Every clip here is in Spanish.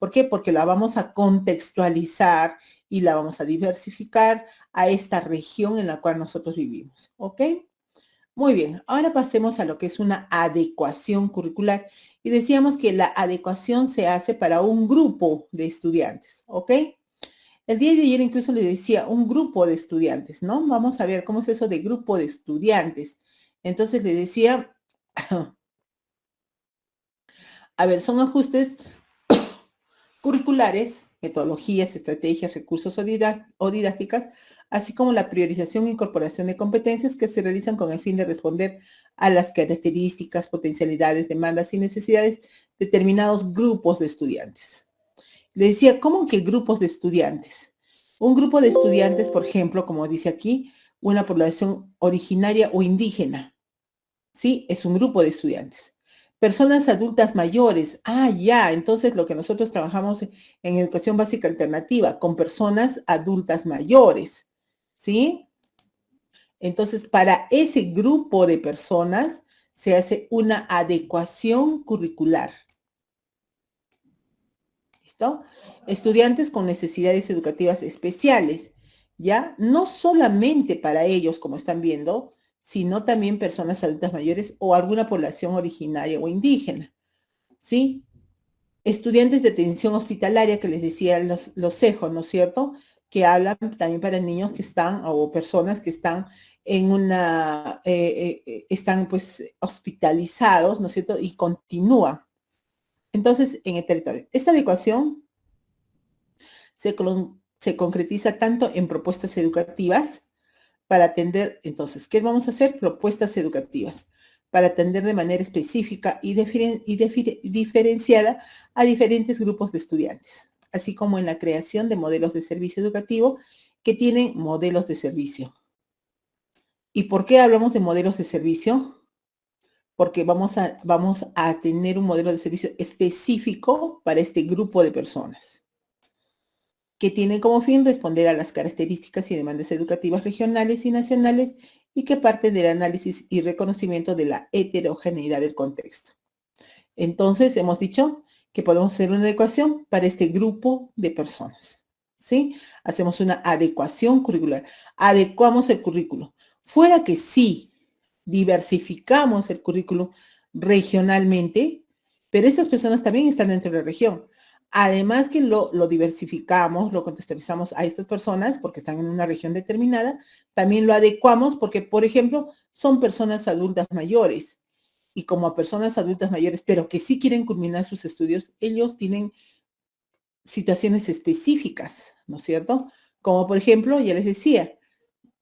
¿Por qué? Porque la vamos a contextualizar y la vamos a diversificar a esta región en la cual nosotros vivimos, ¿ok? Muy bien, ahora pasemos a lo que es una adecuación curricular. Y decíamos que la adecuación se hace para un grupo de estudiantes, ¿ok? El día de ayer incluso le decía un grupo de estudiantes, ¿no? Vamos a ver cómo es eso de grupo de estudiantes. Entonces le decía, a ver, son ajustes curriculares, metodologías, estrategias, recursos o didácticas, así como la priorización e incorporación de competencias que se realizan con el fin de responder a las características, potencialidades, demandas y necesidades de determinados grupos de estudiantes. Le decía, ¿cómo que grupos de estudiantes? Un grupo de estudiantes, por ejemplo, como dice aquí, una población originaria o indígena, ¿sí? Es un grupo de estudiantes. Personas adultas mayores, ya, entonces lo que nosotros trabajamos en educación básica alternativa, con personas adultas mayores, ¿sí? Entonces, para ese grupo de personas se hace una adecuación curricular. ¿Listo? Estudiantes con necesidades educativas especiales, ¿ya? No solamente para ellos, como están viendo, sino también personas adultas mayores o alguna población originaria o indígena, ¿sí? Estudiantes de atención hospitalaria, que les decía los CEJO, ¿no es cierto? Que hablan también para niños que están, o personas que están en están pues hospitalizados, ¿no es cierto? Y continúan. Entonces, en el territorio. Esta adecuación se concretiza tanto en propuestas educativas para atender, entonces, ¿qué vamos a hacer? Propuestas educativas para atender de manera específica y diferenciada a diferentes grupos de estudiantes, así como en la creación de modelos de servicio educativo que tienen modelos de servicio. ¿Y por qué hablamos de modelos de servicio? Porque vamos a tener un modelo de servicio específico para este grupo de personas, que tiene como fin responder a las características y demandas educativas regionales y nacionales y que parte del análisis y reconocimiento de la heterogeneidad del contexto. Entonces, hemos dicho que podemos hacer una adecuación para este grupo de personas, ¿sí? Hacemos una adecuación curricular, adecuamos el currículo. Fuera que sí, diversificamos el currículo regionalmente, pero esas personas también están dentro de la región. Además que lo diversificamos, lo contextualizamos a estas personas porque están en una región determinada, también lo adecuamos porque, por ejemplo, son personas adultas mayores y como personas adultas mayores, pero que sí quieren culminar sus estudios, ellos tienen situaciones específicas, ¿no es cierto? Como por ejemplo, ya les decía,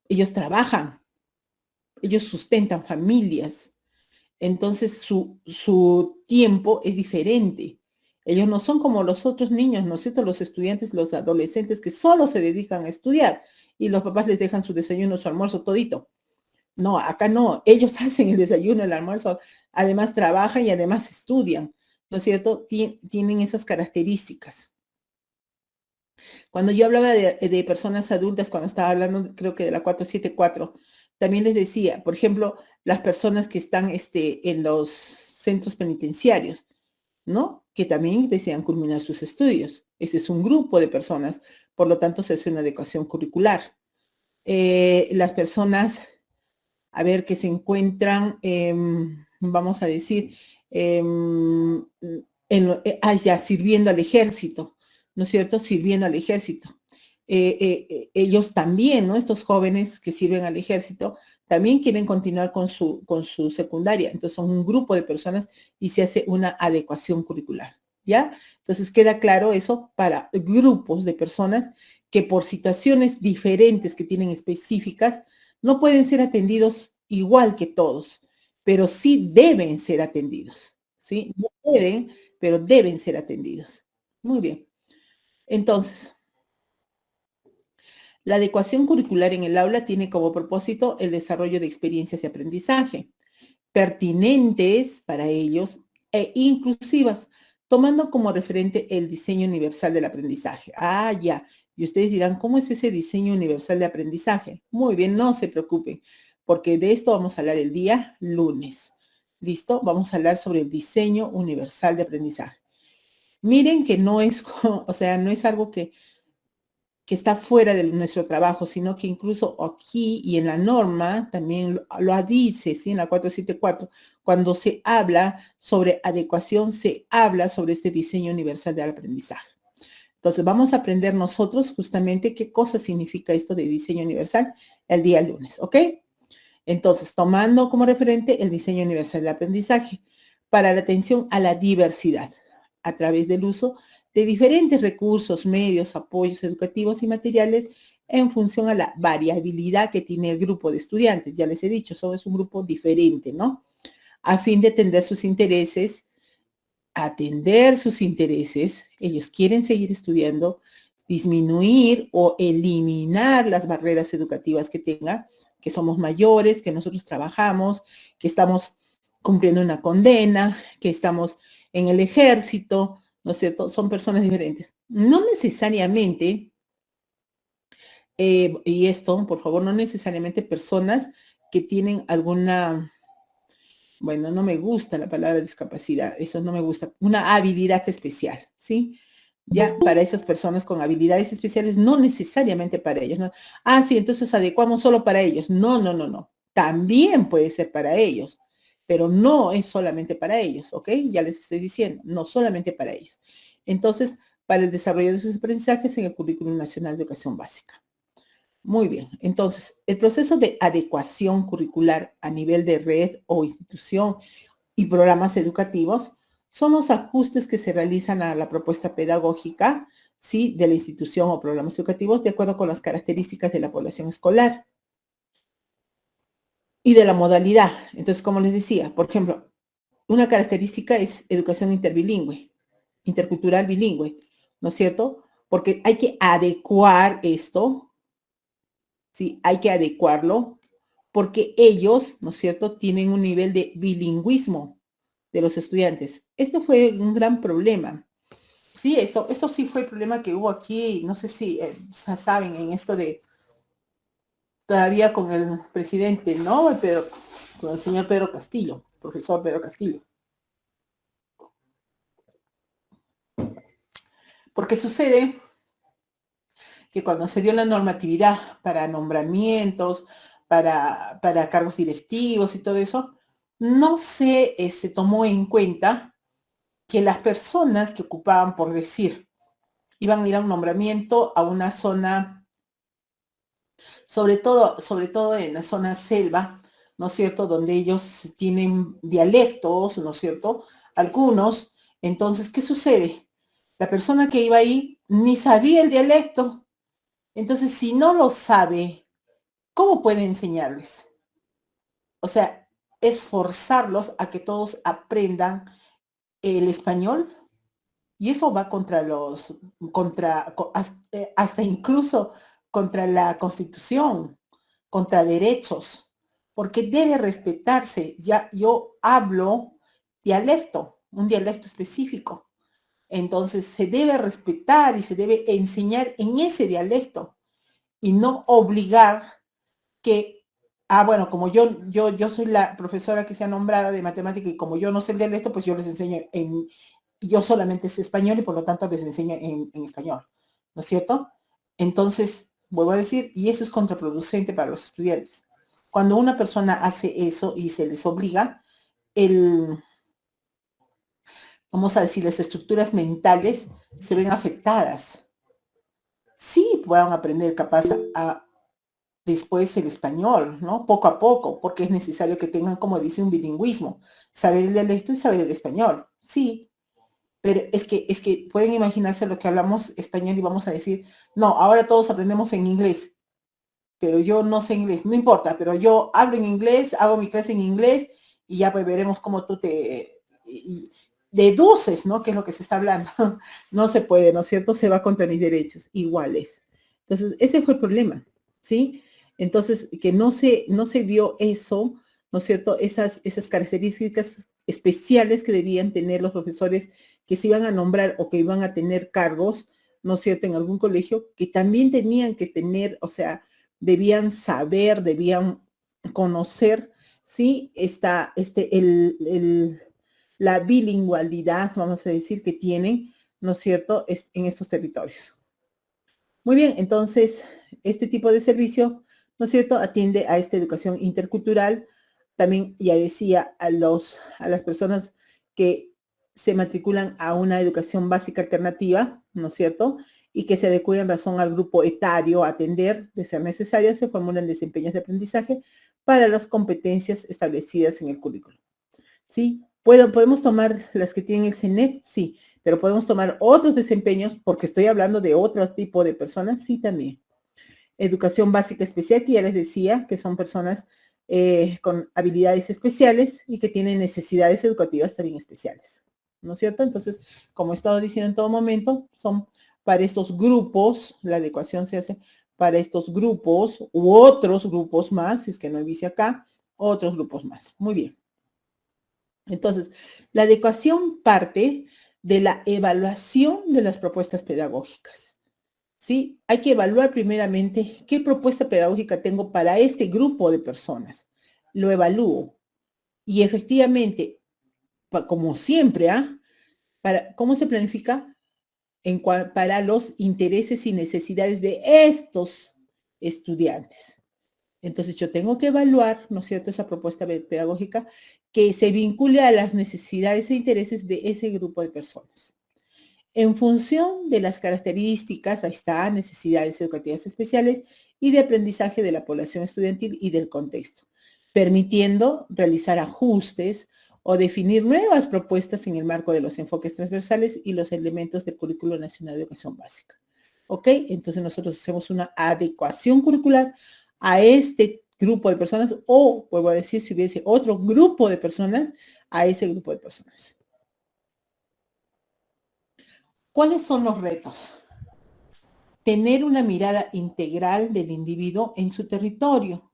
ellos trabajan, ellos sustentan familias, entonces su tiempo es diferente. Ellos no son como los otros niños, ¿no es cierto? Los estudiantes, los adolescentes que solo se dedican a estudiar y los papás les dejan su desayuno, su almuerzo, todito. No, acá no, ellos hacen el desayuno, el almuerzo, además trabajan y además estudian, ¿no es cierto? Tienen esas características. Cuando yo hablaba de personas adultas, cuando estaba hablando creo que de la 474, también les decía, por ejemplo, las personas que están en los centros penitenciarios, ¿no? Que también desean culminar sus estudios. Ese es un grupo de personas, por lo tanto se hace una adecuación curricular. Las personas a ver, que se encuentran, vamos a decir, ya, sirviendo al ejército, ¿no es cierto? Sirviendo al ejército. Ellos también, ¿no? Estos jóvenes que sirven al ejército, también quieren continuar con su secundaria. Entonces son un grupo de personas y se hace una adecuación curricular, ¿ya? Entonces queda claro eso para grupos de personas que por situaciones diferentes que tienen específicas, no pueden ser atendidos igual que todos, pero sí deben ser atendidos, ¿sí? No pueden, pero deben ser atendidos. Muy bien. Entonces, la adecuación curricular en el aula tiene como propósito el desarrollo de experiencias de aprendizaje pertinentes para ellos e inclusivas, tomando como referente el diseño universal del aprendizaje. Ya. Y ustedes dirán, ¿cómo es ese diseño universal de aprendizaje? Muy bien, no se preocupen, porque de esto vamos a hablar el día lunes. ¿Listo? Vamos a hablar sobre el diseño universal de aprendizaje. Miren que no es, o sea, no es algo que está fuera de nuestro trabajo, sino que incluso aquí y en la norma también lo dice, ¿sí? En la 474, cuando se habla sobre adecuación, se habla sobre este diseño universal del aprendizaje. Entonces, vamos a aprender nosotros justamente qué cosa significa esto de diseño universal el día lunes, ¿ok? Entonces, tomando como referente el diseño universal del aprendizaje para la atención a la diversidad a través del uso de diferentes recursos, medios, apoyos educativos y materiales en función a la variabilidad que tiene el grupo de estudiantes. Ya les he dicho, es un grupo diferente, ¿no? A fin de atender sus intereses, ellos quieren seguir estudiando, disminuir o eliminar las barreras educativas que tengan, que somos mayores, que nosotros trabajamos, que estamos cumpliendo una condena, que estamos en el ejército, ¿no es cierto? Son personas diferentes. No necesariamente, y esto, por favor, no necesariamente personas que tienen alguna, bueno, no me gusta la palabra discapacidad, eso no me gusta, una habilidad especial, ¿sí? Ya para esas personas con habilidades especiales, no necesariamente para ellos, ¿no? Ah, sí, entonces adecuamos solo para ellos. No, no, no, no. También puede ser para ellos, pero no es solamente para ellos, ¿ok? Ya les estoy diciendo, no solamente para ellos. Entonces, para el desarrollo de sus aprendizajes en el Currículum Nacional de Educación Básica. Muy bien, entonces, el proceso de adecuación curricular a nivel de red o institución y programas educativos son los ajustes que se realizan a la propuesta pedagógica, ¿sí? De la institución o programas educativos de acuerdo con las características de la población escolar y de la modalidad. Entonces, como les decía, por ejemplo, una característica es educación interbilingüe, intercultural bilingüe, ¿no es cierto? Porque hay que adecuar esto, ¿sí? Hay que adecuarlo porque ellos, ¿no es cierto?, tienen un nivel de bilingüismo de los estudiantes. Este fue un gran problema. Sí, esto sí fue el problema que hubo aquí, no sé si saben, en esto de todavía con el presidente, ¿no? Pero con el señor Pedro Castillo, profesor Pedro Castillo. Porque sucede que cuando se dio la normatividad para nombramientos, para cargos directivos y todo eso, no se tomó en cuenta que las personas que ocupaban, por decir, iban a ir a un nombramiento a una zona, sobre todo en la zona selva, ¿no es cierto?, donde ellos tienen dialectos, ¿no es cierto?, algunos. Entonces, ¿qué sucede? La persona que iba ahí ni sabía el dialecto. Entonces, si no lo sabe, ¿cómo puede enseñarles? O sea, es forzarlos a que todos aprendan el español. Y eso va hasta incluso contra la Constitución, contra derechos, porque debe respetarse. Ya yo hablo dialecto, un dialecto específico. Entonces se debe respetar y se debe enseñar en ese dialecto y no obligar que, bueno, como yo soy la profesora que se ha nombrado de matemática y como yo no sé el dialecto, pues yo les enseño yo solamente sé español y por lo tanto les enseño en español, ¿no es cierto? Entonces, vuelvo a decir, y eso es contraproducente para los estudiantes. Cuando una persona hace eso y se les obliga, vamos a decir, las estructuras mentales se ven afectadas. Sí, puedan aprender capaz después el español, ¿no? Poco a poco, porque es necesario que tengan, como dice, un bilingüismo, saber el dialecto y saber el español, sí, pero es que pueden imaginarse lo que hablamos español y vamos a decir, no, ahora todos aprendemos en inglés, pero yo no sé inglés, no importa, pero yo hablo en inglés, hago mi clase en inglés y ya pues veremos cómo tú deduces, ¿no? ¿Qué es lo que se está hablando? No se puede, ¿no es cierto? Se va contra mis derechos, iguales. Entonces, ese fue el problema, ¿sí? Entonces, que no se vio eso, ¿no es cierto? Esas características especiales que debían tener los profesores que se iban a nombrar o que iban a tener cargos, ¿no es cierto?, en algún colegio, que también tenían que tener, o sea, debían saber, debían conocer, ¿sí? La bilingüalidad, vamos a decir, que tienen, ¿no es cierto?, en estos territorios. Muy bien, entonces, este tipo de servicio, ¿no es cierto?, atiende a esta educación intercultural. También, ya decía, a las personas que se matriculan a una educación básica alternativa, ¿no es cierto?, y que se adecúen en razón al grupo etario a atender, de ser necesario, se formulan desempeños de aprendizaje para las competencias establecidas en el currículo. ¿Sí? ¿Podemos tomar las que tienen el CENEP? Sí, pero podemos tomar otros desempeños, porque estoy hablando de otro tipo de personas, sí también. Educación básica especial, que ya les decía, que son personas con habilidades especiales y que tienen necesidades educativas también especiales, ¿no es cierto? Entonces, como he estado diciendo en todo momento, son para estos grupos, la adecuación se hace para estos grupos u otros grupos más, si es que no dice acá, otros grupos más. Muy bien. Entonces, la adecuación parte de la evaluación de las propuestas pedagógicas. ¿Sí? Hay que evaluar primeramente qué propuesta pedagógica tengo para este grupo de personas. Lo evalúo. Y efectivamente, como siempre, ¿cómo se planifica? Para los intereses y necesidades de estos estudiantes. Entonces yo tengo que evaluar, ¿no es cierto?, esa propuesta pedagógica que se vincule a las necesidades e intereses de ese grupo de personas. En función de las características, ahí está, necesidades educativas especiales y de aprendizaje de la población estudiantil y del contexto, permitiendo realizar ajustes o definir nuevas propuestas en el marco de los enfoques transversales y los elementos del Currículo Nacional de Educación Básica. ¿Ok? Entonces nosotros hacemos una adecuación curricular a este grupo de personas o, vuelvo a decir, si hubiese otro grupo de personas, a ese grupo de personas. ¿Cuáles son los retos? Tener una mirada integral del individuo en su territorio.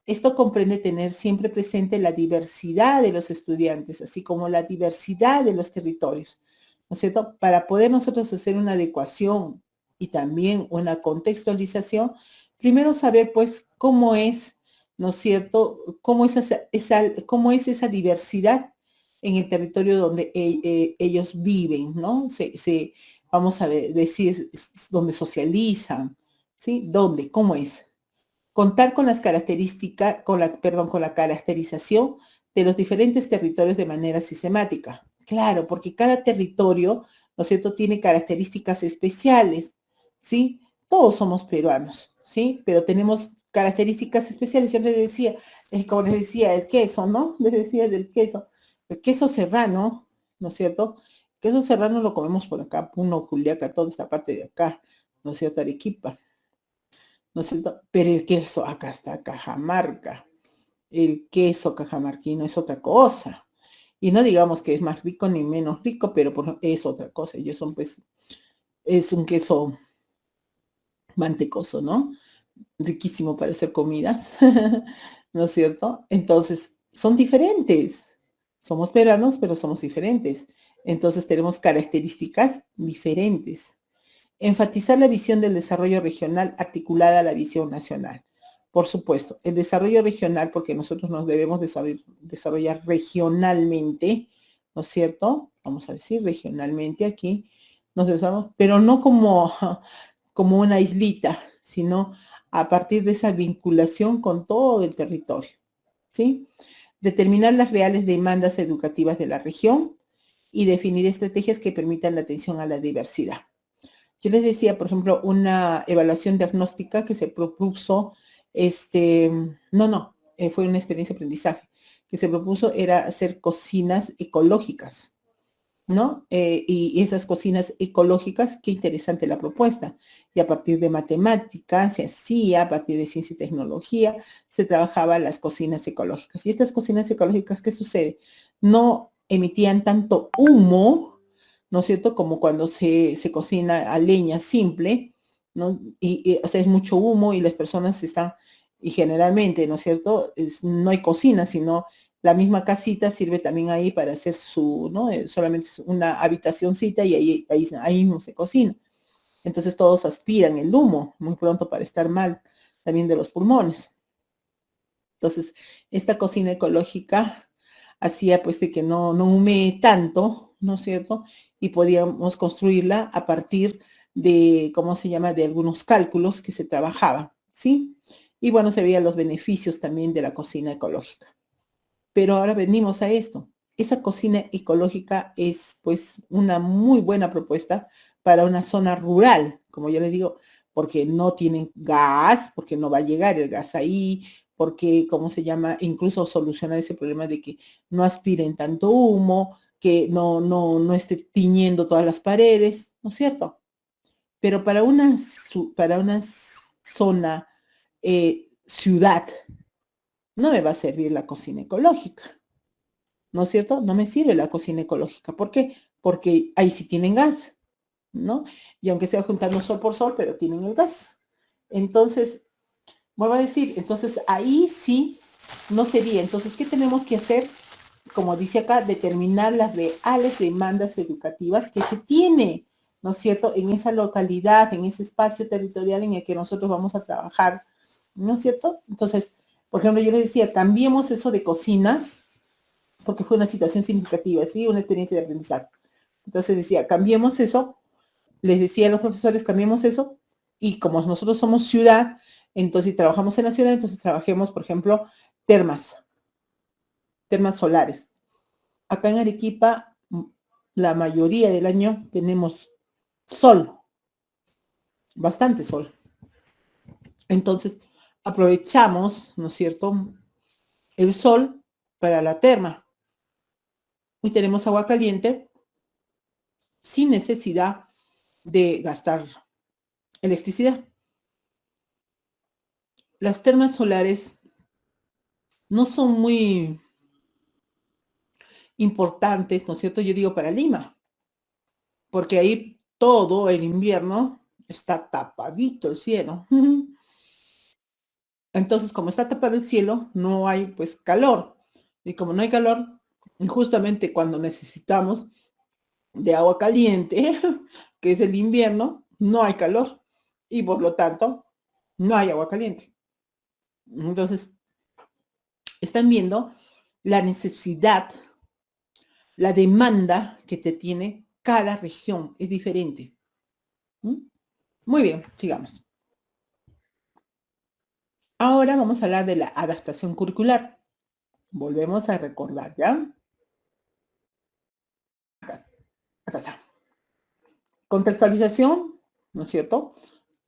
Esto comprende tener siempre presente la diversidad de los estudiantes, así como la diversidad de los territorios, ¿no es cierto? Para poder nosotros hacer una adecuación y también una contextualización, primero saber pues cómo es, ¿no es cierto? Cómo es esa diversidad en el territorio donde ellos viven, ¿no? Vamos a decir, donde socializan, ¿sí? ¿Dónde? ¿Cómo es? Contar con las características, con la caracterización de los diferentes territorios de manera sistemática. Claro, porque cada territorio, ¿no es cierto?, tiene características especiales, ¿sí? Todos somos peruanos, ¿sí? Pero tenemos características especiales. Yo les decía, como les decía, el queso, ¿no? Les decía del queso. El queso serrano, ¿no es cierto? El queso serrano lo comemos por acá, Puno, Juliaca, toda esta parte de acá, ¿no es cierto? Arequipa. ¿No es cierto? Pero el queso, acá está Cajamarca. El queso cajamarquino es otra cosa. Y no digamos que es más rico ni menos rico, pero es otra cosa. Ellos son, pues, es un queso mantecoso, ¿no? Riquísimo para hacer comidas, ¿no es cierto? Entonces, son diferentes. Somos peruanos, pero somos diferentes. Entonces, tenemos características diferentes. Enfatizar la visión del desarrollo regional articulada a la visión nacional. Por supuesto, el desarrollo regional, porque nosotros nos debemos desarrollar regionalmente, ¿no es cierto? Vamos a decir regionalmente aquí, nos desarrollamos, pero no como una islita, sino a partir de esa vinculación con todo el territorio, ¿sí? Determinar las reales demandas educativas de la región y definir estrategias que permitan la atención a la diversidad. Yo les decía, por ejemplo, una evaluación diagnóstica que se propuso, fue una experiencia de aprendizaje, que se propuso era hacer cocinas ecológicas, ¿no? Y esas cocinas ecológicas, qué interesante la propuesta. Y a partir de matemáticas se hacía, a partir de ciencia y tecnología, se trabajaba las cocinas ecológicas. Y estas cocinas ecológicas, ¿qué sucede? No emitían tanto humo, ¿no es cierto? Como cuando se cocina a leña simple, ¿no? O sea, es mucho humo y las personas están, y generalmente, ¿no es cierto? No hay cocina, sino la misma casita sirve también ahí para hacer ¿no? Solamente es una habitacioncita y ahí mismo se cocina. Entonces todos aspiran el humo muy pronto para estar mal también de los pulmones. Entonces, esta cocina ecológica hacía pues de que no humee tanto, ¿no es cierto? Y podíamos construirla a partir de, ¿cómo se llama?, de algunos cálculos que se trabajaban, ¿sí? Y bueno, se veían los beneficios también de la cocina ecológica. Pero ahora venimos a esto. Esa cocina ecológica es pues una muy buena propuesta para una zona rural, como yo les digo, porque no tienen gas, porque no va a llegar el gas ahí, porque, ¿cómo se llama? Incluso solucionar ese problema de que no aspiren tanto humo, que no esté tiñendo todas las paredes, ¿no es cierto? Pero para una zona, ciudad, no me va a servir la cocina ecológica, ¿no es cierto? No me sirve la cocina ecológica. ¿Por qué? Porque ahí sí tienen gas, ¿no? Y aunque sea juntando sol por sol, pero tienen el gas. Entonces, vuelvo a decir, entonces ahí sí no sería. Entonces, ¿qué tenemos que hacer? Como dice acá, determinar las reales demandas educativas que se tiene, ¿no es cierto?, en esa localidad, en ese espacio territorial en el que nosotros vamos a trabajar, ¿no es cierto? Entonces, por ejemplo, yo les decía, cambiemos eso de cocina, porque fue una situación significativa, ¿sí? Una experiencia de aprendizaje. Entonces decía, cambiemos eso, les decía a los profesores, cambiemos eso, y como nosotros somos ciudad, entonces si trabajamos en la ciudad, entonces trabajemos, por ejemplo, termas solares. Acá en Arequipa, la mayoría del año tenemos sol, bastante sol. Entonces, aprovechamos, ¿no es cierto?, el sol para la terma. Y tenemos agua caliente sin necesidad de gastar electricidad. Las termas solares no son muy importantes, ¿no es cierto? Yo digo para Lima, porque ahí todo el invierno está tapadito el cielo. Entonces, como está tapado el cielo, no hay pues calor. Y como no hay calor, justamente cuando necesitamos de agua caliente, que es el invierno, no hay calor. Y por lo tanto, no hay agua caliente. Entonces, están viendo la necesidad, la demanda que te tiene cada región. Es diferente. ¿Mm? Muy bien, sigamos. Ahora vamos a hablar de la adaptación curricular. Volvemos a recordar, ¿ya? Acá está. Contextualización, ¿no es cierto?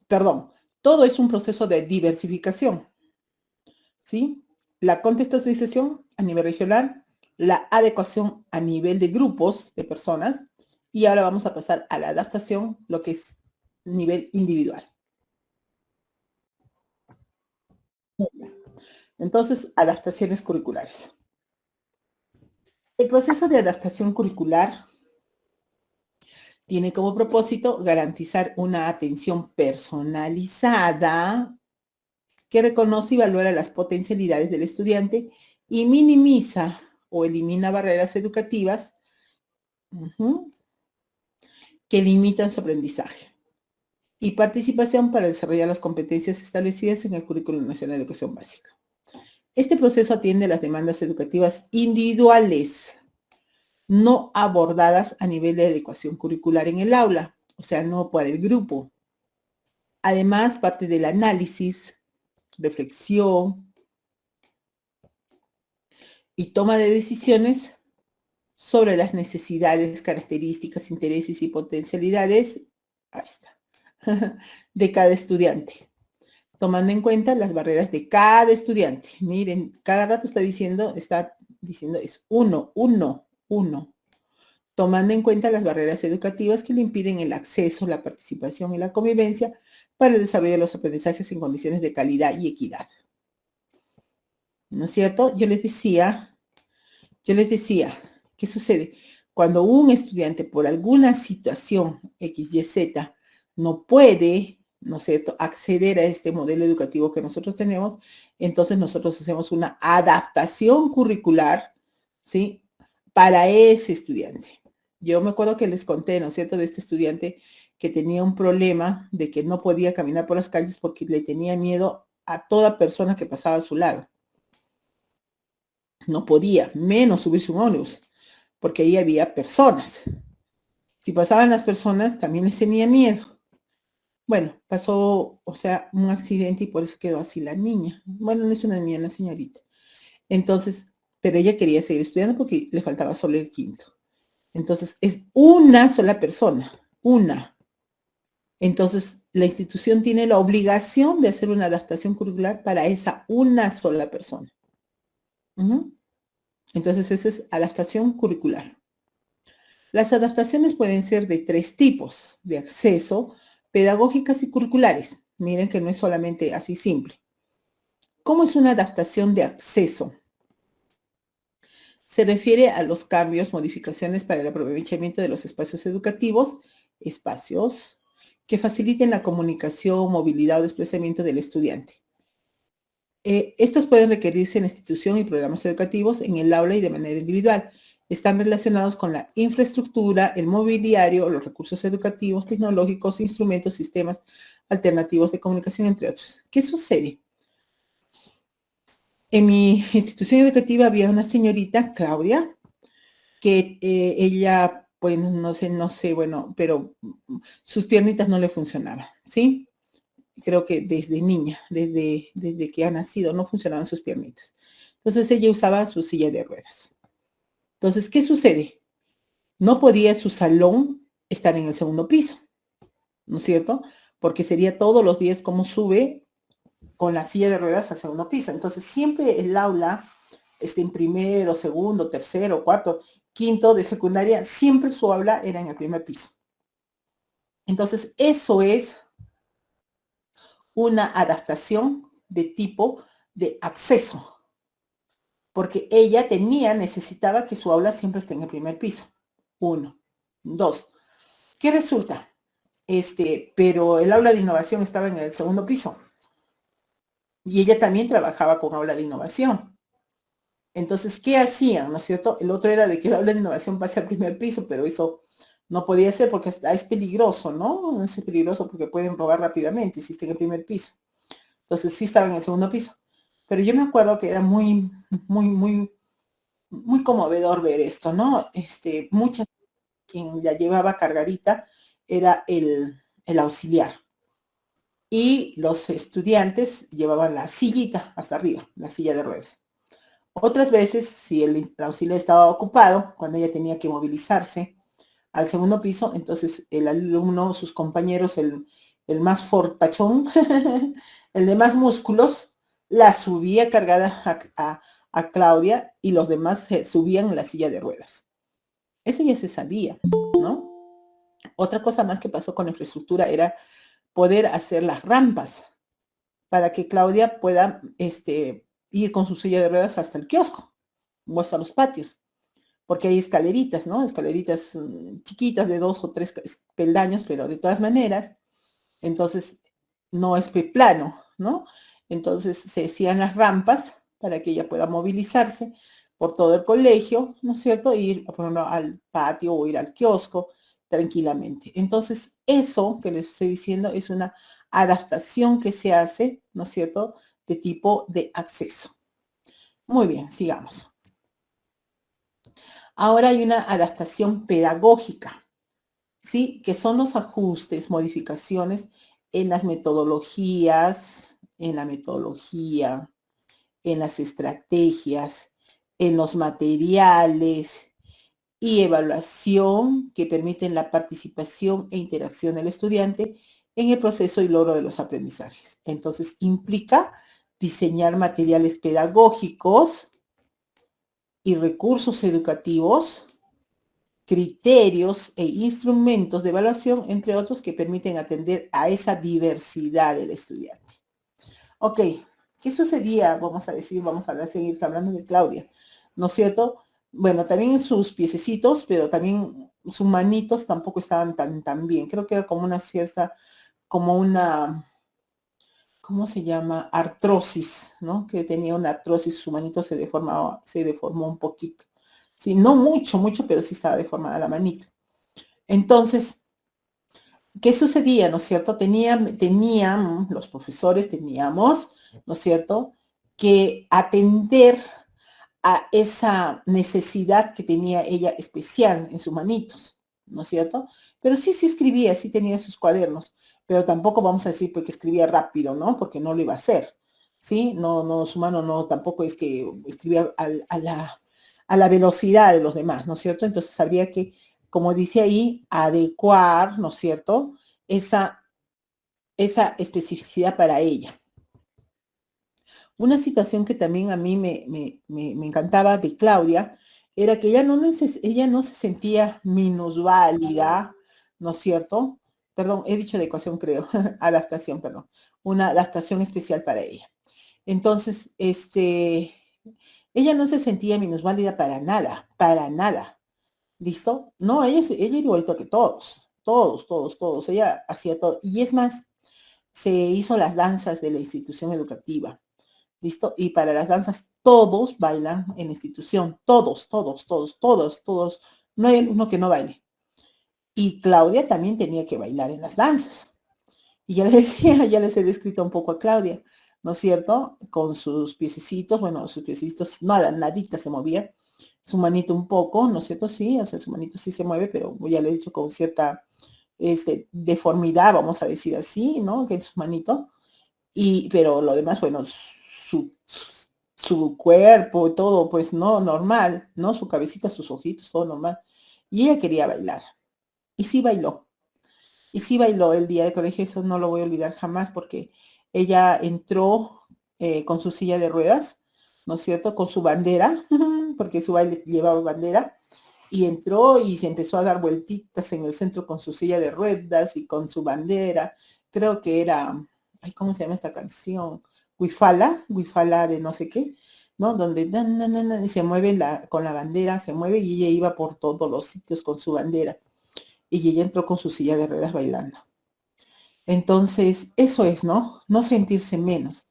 Perdón, todo es un proceso de diversificación, ¿sí? La contextualización a nivel regional, la adecuación a nivel de grupos de personas, y ahora vamos a pasar a la adaptación, lo que es nivel individual. Entonces, adaptaciones curriculares. El proceso de adaptación curricular tiene como propósito garantizar una atención personalizada que reconoce y valora las potencialidades del estudiante y minimiza o elimina barreras educativas que limitan su aprendizaje. Y participación para desarrollar las competencias establecidas en el Currículum Nacional de Educación Básica. Este proceso atiende a las demandas educativas individuales, no abordadas a nivel de adecuación curricular en el aula, o sea, no por el grupo. Además, parte del análisis, reflexión y toma de decisiones sobre las necesidades, características, intereses y potencialidades, ahí está, de cada estudiante, tomando en cuenta las barreras de cada estudiante. Miren, cada rato está diciendo es uno, tomando en cuenta las barreras educativas que le impiden el acceso, la participación y la convivencia para el desarrollo de los aprendizajes en condiciones de calidad y equidad. ¿No es cierto? Yo les decía, ¿qué sucede? Cuando un estudiante por alguna situación X, Y, Z no puede, ¿no es cierto?, acceder a este modelo educativo que nosotros tenemos, entonces nosotros hacemos una adaptación curricular, ¿sí?, para ese estudiante. Yo me acuerdo que les conté, ¿no es cierto?, de este estudiante que tenía un problema de que no podía caminar por las calles porque le tenía miedo a toda persona que pasaba a su lado. No podía, menos subirse un ómnibus. porque ahí había personas. Si pasaban las personas, también les tenía miedo. Bueno, pasó, o sea, un accidente y por eso quedó así la niña. Bueno, no es una niña, una señorita. Entonces, pero ella quería seguir estudiando porque le faltaba solo el quinto. Entonces, es una sola persona, una. Entonces, la institución tiene la obligación de hacer una adaptación curricular para esa una sola persona. Ujú. Entonces, eso es adaptación curricular. Las adaptaciones pueden ser de tres tipos de acceso, pedagógicas y curriculares. Miren que no es solamente así simple. ¿Cómo es una adaptación de acceso? Se refiere a los cambios, modificaciones para el aprovechamiento de los espacios educativos, espacios que faciliten la comunicación, movilidad o desplazamiento del estudiante. Estos pueden requerirse en institución y programas educativos, en el aula y de manera individual. Están relacionados con la infraestructura, el mobiliario, los recursos educativos, tecnológicos, instrumentos, sistemas alternativos de comunicación, entre otros. ¿Qué sucede? En mi institución educativa había una señorita, Claudia, que ella, pues no sé, bueno, pero sus piernitas no le funcionaban, ¿sí? Creo que desde niña, desde que ha nacido, no funcionaban sus piernitas. Entonces ella usaba su silla de ruedas. Entonces, ¿qué sucede? No podía su salón estar en el segundo piso, ¿no es cierto? Porque sería todos los días como sube con la silla de ruedas al segundo piso. Entonces, siempre el aula, en primero, segundo, tercero, cuarto, quinto de secundaria, siempre su aula era en el primer piso. Entonces, eso es una adaptación de tipo de acceso, porque ella necesitaba que su aula siempre esté en el primer piso. Uno. Dos. ¿Qué resulta? Pero el aula de innovación estaba en el segundo piso y ella también trabajaba con aula de innovación. Entonces, ¿qué hacían? ¿No es cierto? El otro era de que el aula de innovación pase al primer piso, pero eso no podía ser porque es peligroso, ¿no? Es peligroso porque pueden robar rápidamente si está en el primer piso. Entonces, sí estaba en el segundo piso. Pero yo me acuerdo que era muy, muy, muy, muy conmovedor ver esto, ¿no? Mucha quien la llevaba cargadita era el auxiliar. Y los estudiantes llevaban la sillita hasta arriba, la silla de ruedas. Otras veces, si el auxiliar estaba ocupado, cuando ella tenía que movilizarse al segundo piso, entonces el alumno, sus compañeros, el más fortachón, el de más músculos, la subía cargada a Claudia y los demás subían en la silla de ruedas. Eso ya se sabía, ¿no? Otra cosa más que pasó con la infraestructura era poder hacer las rampas para que Claudia pueda ir con su silla de ruedas hasta el kiosco o hasta los patios, porque hay escaleritas, ¿no? Escaleritas chiquitas de 2 o 3 peldaños, pero de todas maneras, entonces no es plano, ¿no? Entonces se hacían las rampas para que ella pueda movilizarse por todo el colegio, ¿no es cierto? Ir, por ejemplo, al patio o ir al kiosco tranquilamente. Entonces, eso que les estoy diciendo es una adaptación que se hace, ¿no es cierto?, de tipo de acceso. Muy bien, sigamos. Ahora hay una adaptación pedagógica, ¿sí? Que son los ajustes, modificaciones en las metodologías, en la metodología, en las estrategias, en los materiales y evaluación que permiten la participación e interacción del estudiante en el proceso y logro de los aprendizajes. Entonces, implica diseñar materiales pedagógicos y recursos educativos, criterios e instrumentos de evaluación, entre otros, que permiten atender a esa diversidad del estudiante. Ok, ¿qué sucedía? Vamos a decir, seguir hablando de Claudia, ¿no es cierto? Bueno, también sus piececitos, pero también sus manitos tampoco estaban tan bien. Creo que era como una cierta, como una, ¿cómo se llama? Artrosis, ¿no? Que tenía una artrosis, su manito se deformó un poquito. Sí, no mucho, pero sí estaba deformada la manito. Entonces, ¿qué sucedía, no es cierto? Tenían, los profesores teníamos, ¿no es cierto?, que atender a esa necesidad que tenía ella especial en sus manitos, ¿no es cierto? Pero sí escribía, sí tenía sus cuadernos, pero tampoco vamos a decir porque escribía rápido, ¿no? Porque no lo iba a hacer, ¿sí? No, su mano no, tampoco es que escribía a la velocidad de los demás, ¿no es cierto? Entonces habría que, como dice ahí, adecuar, ¿no es cierto? Esa especificidad para ella. Una situación que también a mí me encantaba de Claudia era que ella no se sentía minusválida, ¿no es cierto? Perdón, he dicho adecuación, creo, adaptación, perdón, una adaptación especial para ella. Entonces, ella no se sentía minusválida para nada. ¿Listo? No, ella era igualito que todos. Ella hacía todo. Y es más, se hizo las danzas de la institución educativa. ¿Listo? Y para las danzas todos bailan en la institución, todos. No hay uno que no baile. Y Claudia también tenía que bailar en las danzas. Y ya les decía, ya les he descrito un poco a Claudia, ¿no es cierto? Con sus piececitos, bueno, sus piececitos, nada, nadita se movía, su manito un poco, ¿no es cierto? Sí, o sea, su manito sí se mueve, pero ya le he dicho con cierta deformidad, vamos a decir así, ¿no? Que es su manito. Pero lo demás, bueno, su, su cuerpo, todo, pues no, normal, ¿no? Su cabecita, sus ojitos, todo normal. Y ella quería bailar. Y sí bailó. Y sí bailó el día de colegio, eso no lo voy a olvidar jamás porque ella entró con su silla de ruedas, ¿no es cierto? Con su bandera, porque su baile llevaba bandera, y entró y se empezó a dar vueltitas en el centro con su silla de ruedas y con su bandera. Creo que era, ay, ¿cómo se llama esta canción? Guifala de no sé qué, ¿no? Donde y se mueve con la bandera, se mueve y ella iba por todos los sitios con su bandera. Y ella entró con su silla de ruedas bailando. Entonces, eso es, ¿no? No sentirse menos.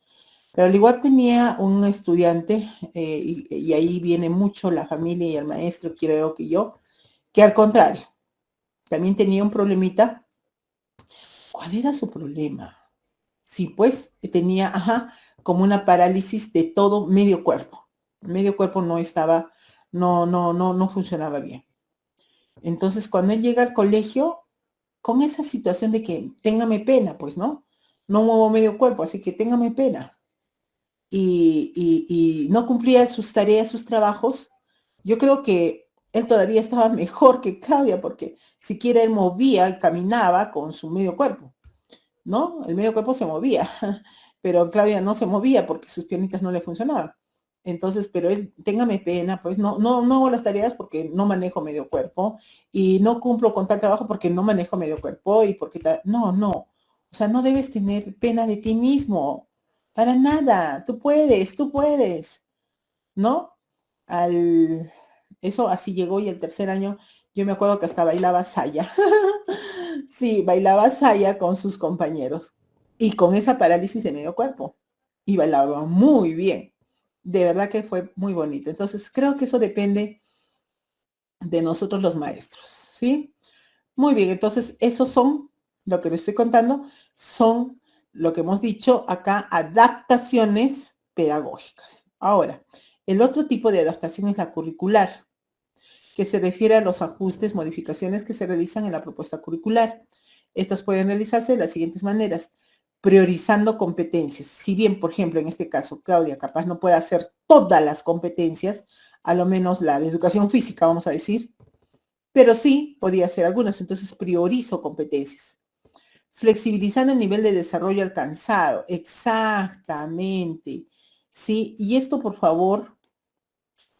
Pero al igual tenía un estudiante, y ahí viene mucho la familia y el maestro, creo que al contrario, también tenía un problemita. ¿Cuál era su problema? Sí, pues tenía, como una parálisis de todo medio cuerpo. Medio cuerpo no estaba, no funcionaba bien. Entonces, cuando él llega al colegio, con esa situación de que téngame pena, pues, ¿no? No muevo medio cuerpo, así que téngame pena. Y no cumplía sus tareas, sus trabajos, yo creo que él todavía estaba mejor que Claudia, porque siquiera él movía, caminaba con su medio cuerpo, ¿no? El medio cuerpo se movía, pero Claudia no se movía porque sus piernitas no le funcionaban. Entonces, pero él, téngame pena, pues no hago las tareas porque no manejo medio cuerpo y no cumplo con tal trabajo porque no manejo medio cuerpo y porque tal. No. O sea, no debes tener pena de ti mismo. Para nada. Tú puedes, ¿no? Al, eso así llegó y el tercer año yo me acuerdo que hasta bailaba saya. Sí, bailaba saya con sus compañeros y con esa parálisis de medio cuerpo. Y bailaba muy bien. De verdad que fue muy bonito. Entonces, creo que eso depende de nosotros los maestros, ¿sí? Muy bien, entonces, esos son, lo que les estoy contando, son lo que hemos dicho acá, adaptaciones pedagógicas. Ahora, el otro tipo de adaptación es la curricular, que se refiere a los ajustes, modificaciones que se realizan en la propuesta curricular. Estas pueden realizarse de las siguientes maneras: priorizando competencias. Si bien, por ejemplo, en este caso, Claudia capaz no puede hacer todas las competencias, a lo menos la de educación física, vamos a decir, pero sí podía hacer algunas, entonces priorizo competencias. Flexibilizando el nivel de desarrollo alcanzado, exactamente, ¿sí? Y esto, por favor,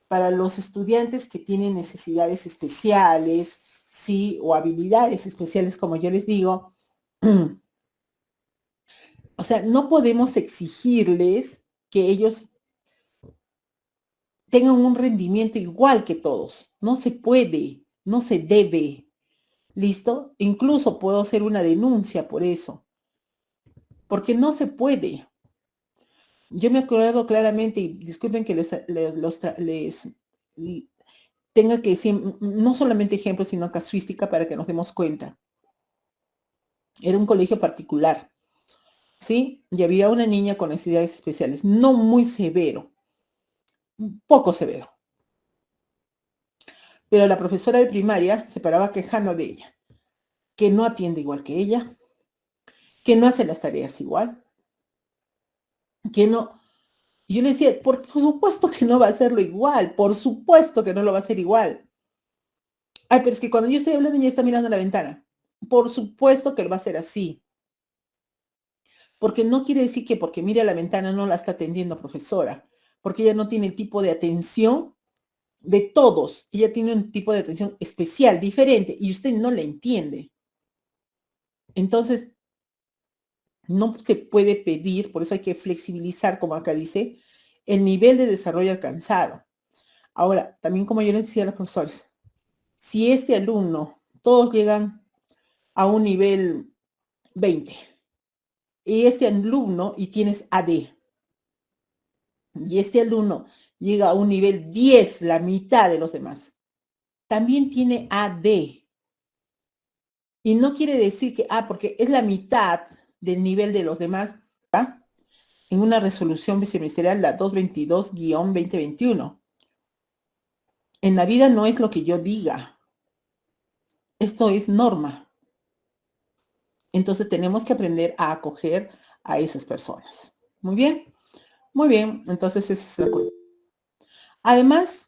para los estudiantes que tienen necesidades especiales, ¿sí? O habilidades especiales, como yo les digo. O sea, no podemos exigirles que ellos tengan un rendimiento igual que todos. No se puede, no se debe. ¿Listo? Incluso puedo hacer una denuncia por eso, porque no se puede. Yo me acuerdo claramente, y disculpen que les tenga que decir no solamente ejemplos, sino casuística para que nos demos cuenta. Era un colegio particular, ¿sí? Y había una niña con necesidades especiales, no muy severo, un poco severo. Pero la profesora de primaria se paraba quejando de ella, que no atiende igual que ella, que no hace las tareas igual, que no. Y yo le decía, por supuesto que no va a hacerlo igual, por supuesto que no lo va a hacer igual. Ay, pero es que cuando yo estoy hablando ella está mirando a la ventana. Por supuesto que lo va a hacer así. Porque no quiere decir que porque mire a la ventana no la está atendiendo, profesora, porque ella no tiene el tipo de atención de todos. Ella tiene un tipo de atención especial, diferente, y usted no la entiende. Entonces, no se puede pedir, por eso hay que flexibilizar, como acá dice, el nivel de desarrollo alcanzado. Ahora, también como yo les decía a los profesores, si este alumno, todos llegan a un nivel 20, y este alumno, y tienes AD, y este alumno llega a un nivel 10, la mitad de los demás, también tiene AD. Y no quiere decir que, porque es la mitad del nivel de los demás, ¿va? En una resolución viceministerial, la 222-2021. En la vida no es lo que yo diga. Esto es norma. Entonces tenemos que aprender a acoger a esas personas. Muy bien. Muy bien. Entonces ese es el acuerdo. Además,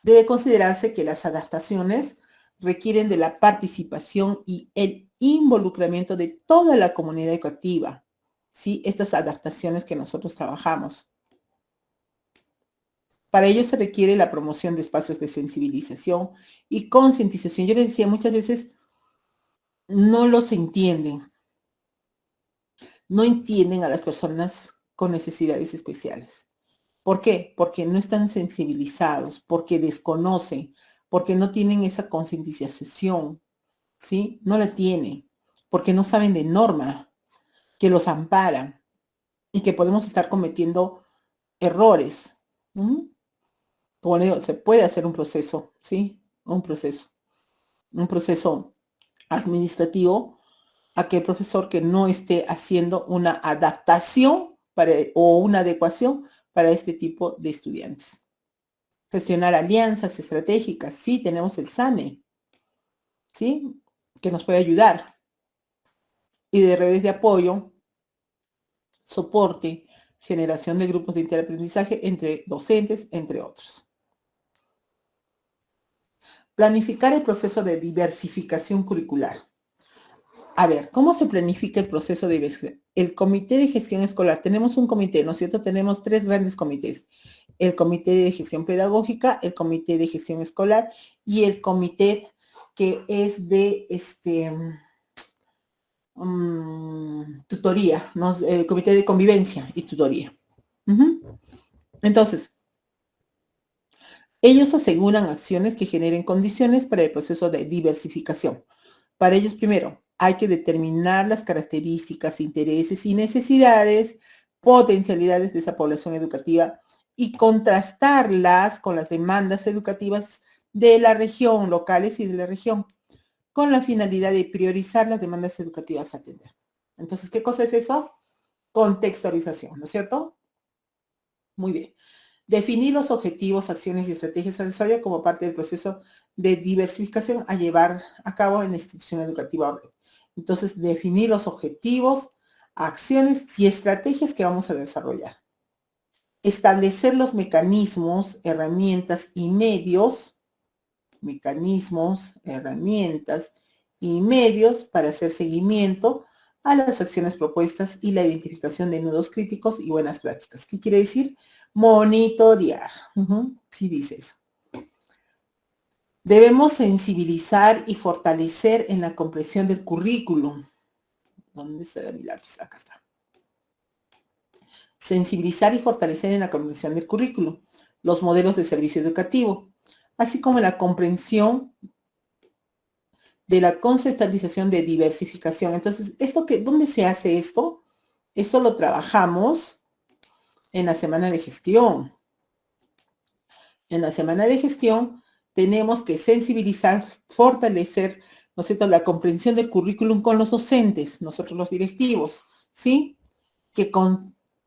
debe considerarse que las adaptaciones requieren de la participación y el involucramiento de toda la comunidad educativa. ¿Sí? Estas adaptaciones que nosotros trabajamos. Para ello se requiere la promoción de espacios de sensibilización y concientización. Yo les decía, muchas veces no los entienden. No entienden a las personas con necesidades especiales. ¿Por qué? Porque no están sensibilizados, porque desconocen, porque no tienen esa concientización, ¿sí? No la tienen, porque no saben de norma que los amparan y que podemos estar cometiendo errores. ¿Mm? Como le digo, se puede hacer un proceso, ¿sí? Un proceso administrativo a aquel profesor que no esté haciendo una adaptación o una adecuación para este tipo de estudiantes. Gestionar alianzas estratégicas, sí, tenemos el SANE, ¿sí? Que nos puede ayudar. Y de redes de apoyo, soporte, generación de grupos de interaprendizaje entre docentes, entre otros. Planificar el proceso de diversificación curricular. A ver, ¿cómo se planifica el proceso de diversificación? El comité de gestión escolar, tenemos un comité, ¿no es cierto? Tenemos 3 grandes comités. El comité de gestión pedagógica, el comité de gestión escolar y el comité que es de tutoría, ¿no? El comité de convivencia y tutoría. Entonces, ellos aseguran acciones que generen condiciones para el proceso de diversificación. Para ellos, primero, hay que determinar las características, intereses y necesidades, potencialidades de esa población educativa y contrastarlas con las demandas educativas de la región, locales y de la región, con la finalidad de priorizar las demandas educativas a atender. Entonces, ¿qué cosa es eso? Contextualización, ¿no es cierto? Muy bien. Definir los objetivos, acciones y estrategias de desarrollo como parte del proceso de diversificación a llevar a cabo en la institución educativa. Entonces, definir los objetivos, acciones y estrategias que vamos a desarrollar. Establecer los mecanismos, herramientas y medios para hacer seguimiento a las acciones propuestas y la identificación de nudos críticos y buenas prácticas. ¿Qué quiere decir? Monitorear. Sí dice eso. Debemos sensibilizar y fortalecer en la comprensión del currículum. ¿Dónde está mi lápiz? Acá está. Sensibilizar y fortalecer en la comprensión del currículum, los modelos de servicio educativo, así como la comprensión de la conceptualización de diversificación. Entonces, ¿dónde se hace esto? Esto lo trabajamos en la semana de gestión. En la semana de gestión tenemos que sensibilizar, fortalecer, ¿no es cierto?, la comprensión del currículum con los docentes, nosotros los directivos, ¿sí? Que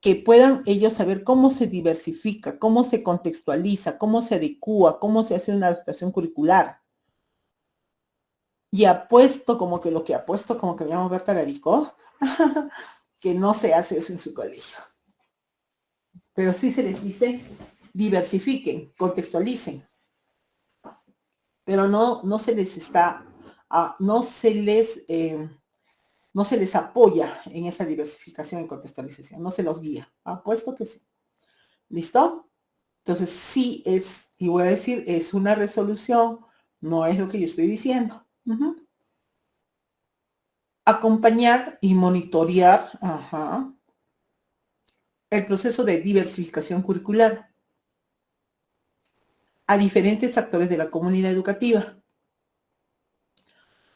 que puedan ellos saber cómo se diversifica, cómo se contextualiza, cómo se adecúa, cómo se hace una adaptación curricular. Y apuesto como que lo que apuesto, como que me llamo Berta Larico, que no se hace eso en su colegio. Pero sí se les dice diversifiquen, contextualicen. Pero no se les está, no se les apoya en esa diversificación y contextualización, no se los guía. Apuesto que sí. ¿Listo? Entonces sí es, y voy a decir, es una resolución, no es lo que yo estoy diciendo. Acompañar y monitorear el proceso de diversificación curricular a diferentes actores de la comunidad educativa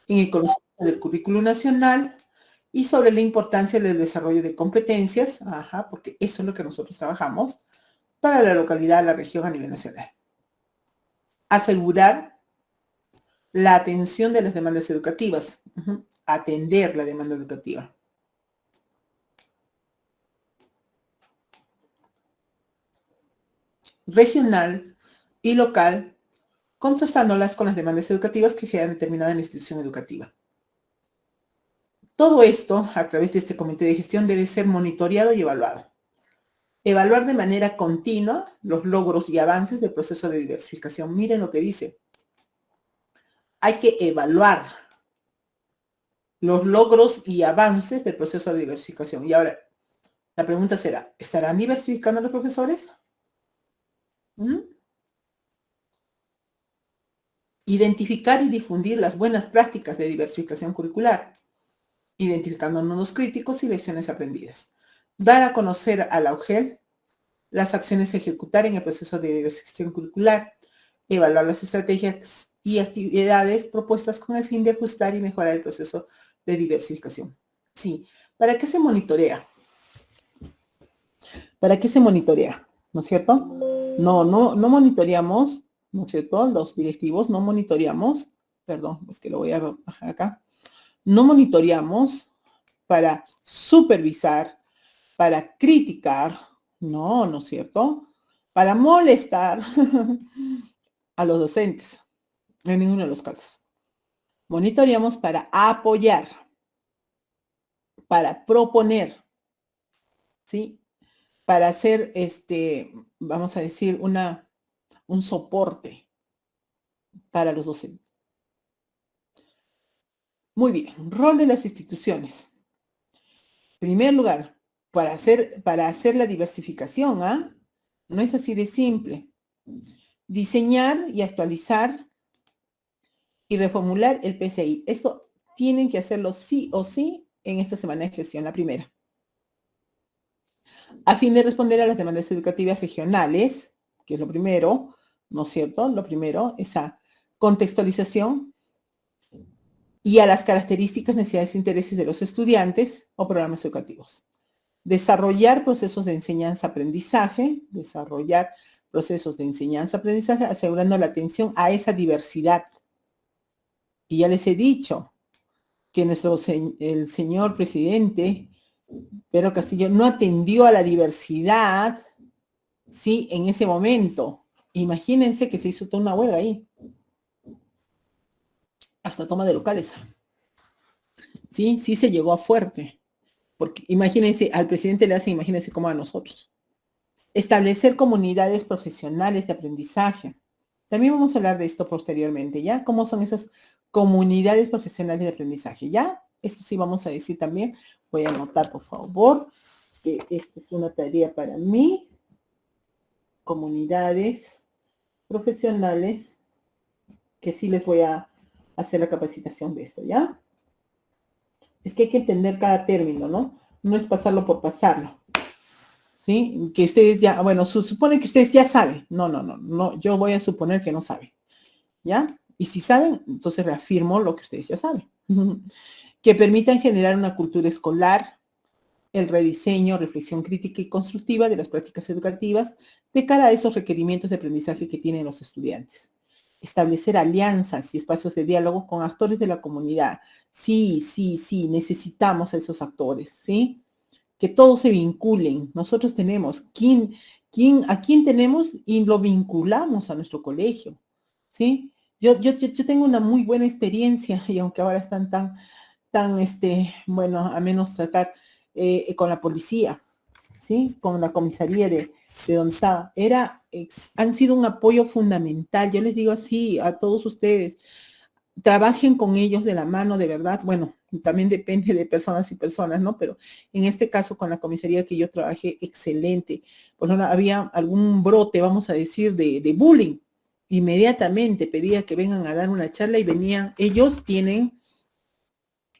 en el conocimiento del currículo nacional y sobre la importancia del desarrollo de competencias, porque eso es lo que nosotros trabajamos, para la localidad, la región a nivel nacional. Asegurar la atención de las demandas educativas, atender la demanda educativa. Regional y local, contrastándolas con las demandas educativas que se han determinado en la institución educativa. Todo esto, a través de este comité de gestión, debe ser monitoreado y evaluado. Evaluar de manera continua los logros y avances del proceso de diversificación. Miren lo que dice. Hay que evaluar los logros y avances del proceso de diversificación. Y ahora, la pregunta será, ¿estarán diversificando los profesores? Identificar y difundir las buenas prácticas de diversificación curricular, identificando nodos críticos y lecciones aprendidas. Dar a conocer a la UGEL las acciones a ejecutar en el proceso de diversificación curricular, evaluar las estrategias y actividades propuestas con el fin de ajustar y mejorar el proceso de diversificación. Sí, ¿para qué se monitorea? ¿Para qué se monitorea? ¿No es cierto? No monitoreamos, ¿no es cierto? Los directivos no monitoreamos, perdón, es que lo voy a bajar acá, no monitoreamos para supervisar, para criticar, no es cierto, para molestar a los docentes, en ninguno de los casos. Monitoreamos para apoyar, para proponer, ¿sí? Para hacer, vamos a decir, un soporte para los docentes. Muy bien, rol de las instituciones. En primer lugar, para hacer la diversificación, no es así de simple. Diseñar y actualizar y reformular el PCI. Esto tienen que hacerlo sí o sí en esta semana de gestión, la primera. A fin de responder a las demandas educativas regionales, que es lo primero, ¿no es cierto? Lo primero, esa contextualización y a las características, necesidades e intereses de los estudiantes o programas educativos. Desarrollar procesos de enseñanza-aprendizaje, asegurando la atención a esa diversidad. Y ya les he dicho que el señor presidente Pedro Castillo no atendió a la diversidad, ¿sí? En ese momento. Imagínense que se hizo toda una huelga ahí. Hasta toma de locales. Sí se llegó a fuerte. Porque imagínense, al presidente le hacen, imagínense cómo a nosotros. Establecer comunidades profesionales de aprendizaje. También vamos a hablar de esto posteriormente, ¿ya? ¿Cómo son esas comunidades profesionales de aprendizaje? ¿Ya? Esto sí vamos a decir también. Voy a anotar, por favor, que esta es una tarea para mí. Comunidades profesionales, que sí les voy a hacer la capacitación de esto, ¿ya? Es que hay que entender cada término, ¿no? No es pasarlo por pasarlo. ¿Sí? Que ustedes ya, bueno, supone que ustedes ya saben. No, yo voy a suponer que no saben. ¿Ya? Y si saben, entonces reafirmo lo que ustedes ya saben. Que permitan generar una cultura escolar, el rediseño, reflexión crítica y constructiva de las prácticas educativas de cara a esos requerimientos de aprendizaje que tienen los estudiantes. Establecer alianzas y espacios de diálogo con actores de la comunidad. Sí, necesitamos a esos actores, ¿sí? que todos se vinculen. Nosotros tenemos, a quién tenemos y lo vinculamos a nuestro colegio, ¿sí? Yo tengo una muy buena experiencia y aunque ahora están bueno, a menos tratar con la policía, ¿sí? Con la comisaría de donde estaba. Han sido un apoyo fundamental. Yo les digo así a todos ustedes, trabajen con ellos de la mano, de verdad. Bueno, también depende de personas y personas, ¿no? Pero en este caso con la comisaría que yo trabajé, excelente. Por ejemplo, había algún brote, vamos a decir, de bullying. Inmediatamente pedía que vengan a dar una charla y venían. Ellos tienen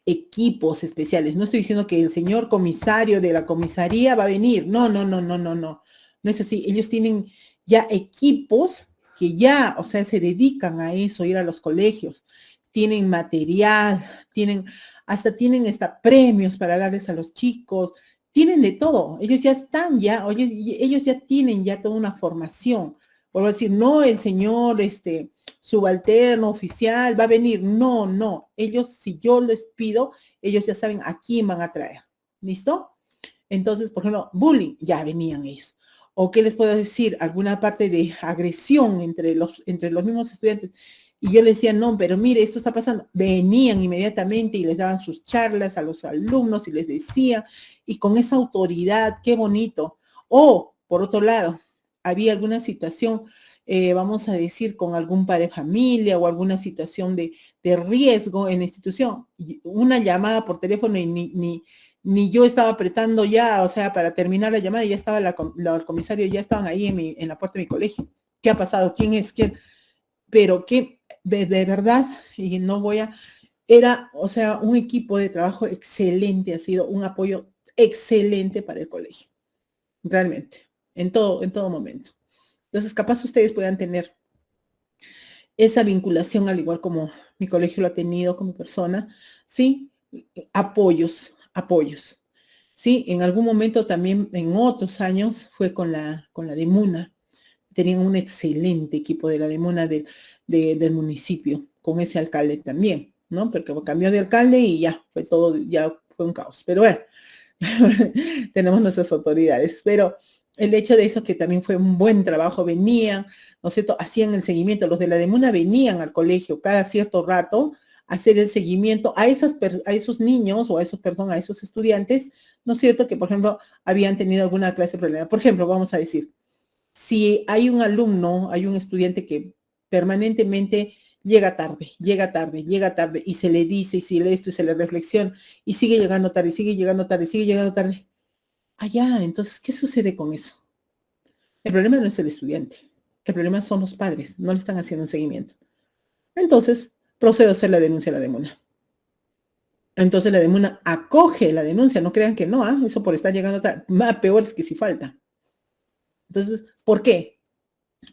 equipos especiales. No estoy diciendo que el señor comisario de la comisaría va a venir. No, no, no, no, no, no. No es así. Ellos tienen ya equipos que ya, o sea, se dedican a eso, ir a los colegios. Tienen material, hasta premios para darles a los chicos. Tienen de todo. Ellos ya están ellos ya tienen ya toda una formación. Vuelvo a decir, no el señor, subalterno, oficial, va a venir. No, no. Ellos, si yo les pido, ellos ya saben a quién van a traer. ¿Listo? Entonces, por ejemplo, bullying, ya venían ellos. O qué les puedo decir, alguna parte de agresión entre los mismos estudiantes. Y yo les decía, no, pero mire, esto está pasando. Venían inmediatamente y les daban sus charlas a los alumnos y les decían, y con esa autoridad, qué bonito. O, por otro lado, había alguna situación, vamos a decir, con algún padre de familia o alguna situación de riesgo en la institución. Una llamada por teléfono y ni yo estaba apretando ya, o sea, para terminar la llamada, ya estaba el comisario, ya estaban ahí en la puerta de mi colegio. ¿Qué ha pasado? ¿Quién es? ¿Quién? Pero que de verdad, y no voy a, era, o sea, un equipo de trabajo excelente, ha sido un apoyo excelente para el colegio, realmente, en todo momento. Entonces, capaz ustedes puedan tener esa vinculación, al igual como mi colegio lo ha tenido como persona, ¿sí? Apoyos. Sí, en algún momento también, en otros años, fue con la de Muna. Tenían un excelente equipo de la de Muna del municipio, con ese alcalde también, ¿no? Porque cambió de alcalde y ya, ya fue un caos. Pero bueno, tenemos nuestras autoridades. Pero el hecho de eso que también fue un buen trabajo, venían, ¿no es cierto? Hacían el seguimiento, los de la Demuna venían al colegio cada cierto rato a hacer el seguimiento a esos niños o a esos estudiantes, ¿no es cierto? Que, por ejemplo, habían tenido alguna clase de problema. Por ejemplo, vamos a decir, si hay un alumno, hay un estudiante que permanentemente llega tarde, y se le dice, y se le esto, y se le reflexiona, y sigue llegando tarde, sigue llegando tarde, sigue llegando tarde. Entonces, ¿qué sucede con eso? El problema no es el estudiante, el problema son los padres, no le están haciendo un seguimiento. Entonces, procedo a hacer la denuncia a la DEMUNA. Entonces la DEMUNA acoge la denuncia, no crean que no, eso por estar llegando tarde, más peor es que si falta. Entonces, ¿por qué?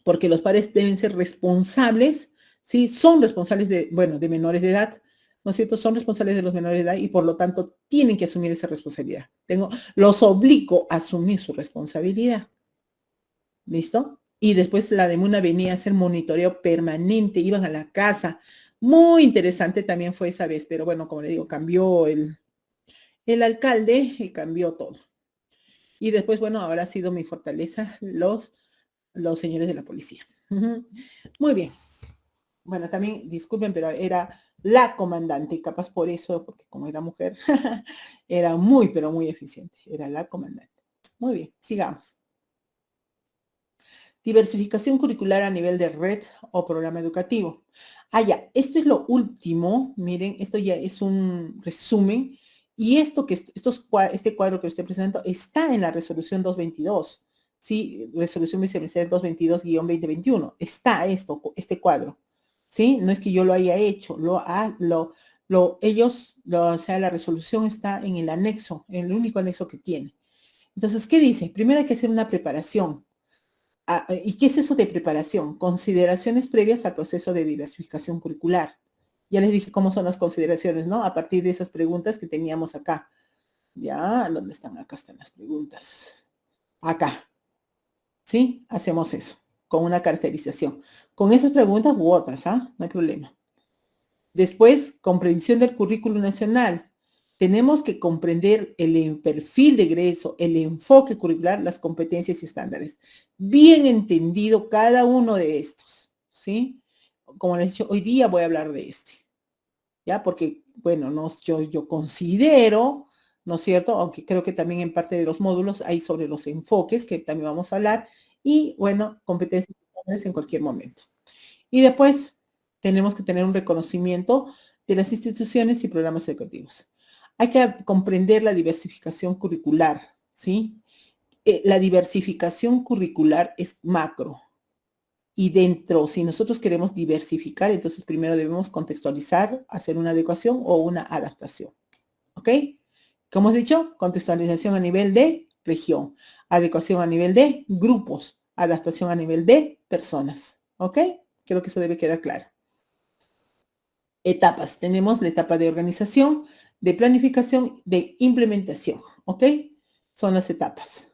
Porque los padres deben ser responsables, ¿sí? Son responsables de menores de edad, ¿no es cierto? Son responsables de los menores de edad y por lo tanto tienen que asumir esa responsabilidad. Los obligo a asumir su responsabilidad. ¿Listo? Y después la DEMUNA venía a hacer monitoreo permanente, iban a la casa. Muy interesante también fue esa vez, pero bueno, como le digo, cambió el alcalde y cambió todo. Y después, bueno, ahora ha sido mi fortaleza los señores de la policía. Muy bien. Bueno, también, disculpen, pero era la comandante, capaz por eso, porque como era mujer, era muy, pero muy eficiente. Era la comandante. Muy bien, sigamos. Diversificación curricular a nivel de red o programa educativo. Ya, esto es lo último. Miren, esto ya es un resumen. Y este cuadro que estoy presentando está en la resolución 222. ¿Sí? Resolución vicepresidencial 222-2021. Está este cuadro. ¿Sí? No es que yo lo haya hecho. O sea, la resolución está en el anexo, en el único anexo que tiene. Entonces, ¿qué dice? Primero hay que hacer una preparación. ¿Y qué es eso de preparación? Consideraciones previas al proceso de diversificación curricular. Ya les dije cómo son las consideraciones, ¿no? A partir de esas preguntas que teníamos acá. Ya, ¿dónde están? Acá están las preguntas. Acá. ¿Sí? Hacemos eso, con una caracterización. Con esas preguntas u otras, No hay problema. Después, comprensión del currículo nacional. tenemos que comprender el perfil de egreso, el enfoque curricular, las competencias y estándares. Bien entendido cada uno de estos, ¿sí? Como les he dicho, hoy día voy a hablar de este, ¿ya? Porque, bueno, no, yo considero, ¿no es cierto? Aunque creo que también en parte de los módulos hay sobre los enfoques, que también vamos a hablar, y, bueno, competencias y estándares en cualquier momento. Y después tenemos que tener un reconocimiento de las instituciones y programas educativos. Hay que comprender la diversificación curricular, ¿sí? La diversificación curricular es macro. Y dentro, si nosotros queremos diversificar, entonces primero debemos contextualizar, hacer una adecuación o una adaptación. ¿Ok? Como he dicho, contextualización a nivel de región, adecuación a nivel de grupos, adaptación a nivel de personas. ¿Ok? Creo que eso debe quedar claro. Etapas. Tenemos la etapa de organización, de planificación, de implementación. ¿Ok? Son las etapas.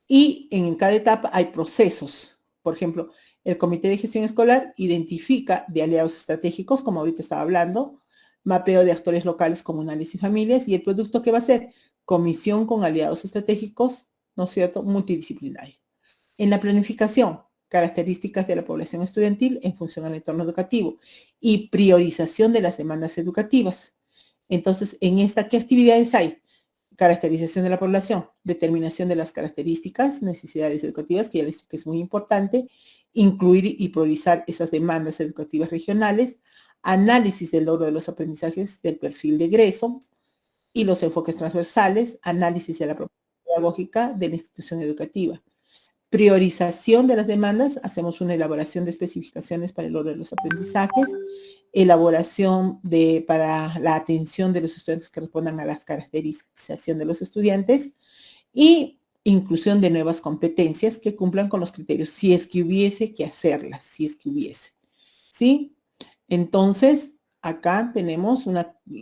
Y en cada etapa hay procesos. Por ejemplo, el Comité de Gestión Escolar identifica de aliados estratégicos, como ahorita estaba hablando, mapeo de actores locales, comunales y familias, y el producto que va a ser comisión con aliados estratégicos, ¿no es cierto?, multidisciplinario. En la planificación, características de la población estudiantil en función al entorno educativo y priorización de las demandas educativas. Entonces, en esta, ¿qué actividades hay? Caracterización de la población, determinación de las características, necesidades educativas, que ya les dije que es muy importante, incluir y priorizar esas demandas educativas regionales, análisis del logro de los aprendizajes del perfil de egreso y los enfoques transversales, análisis de la propuesta pedagógica de la institución educativa. Priorización de las demandas, hacemos una elaboración de especificaciones para el logro de los aprendizajes, elaboración para la atención de los estudiantes que respondan a las caracterización de los estudiantes y inclusión de nuevas competencias que cumplan con los criterios, si es que hubiese que hacerlas, si es que hubiese. ¿Sí? Entonces, acá tenemos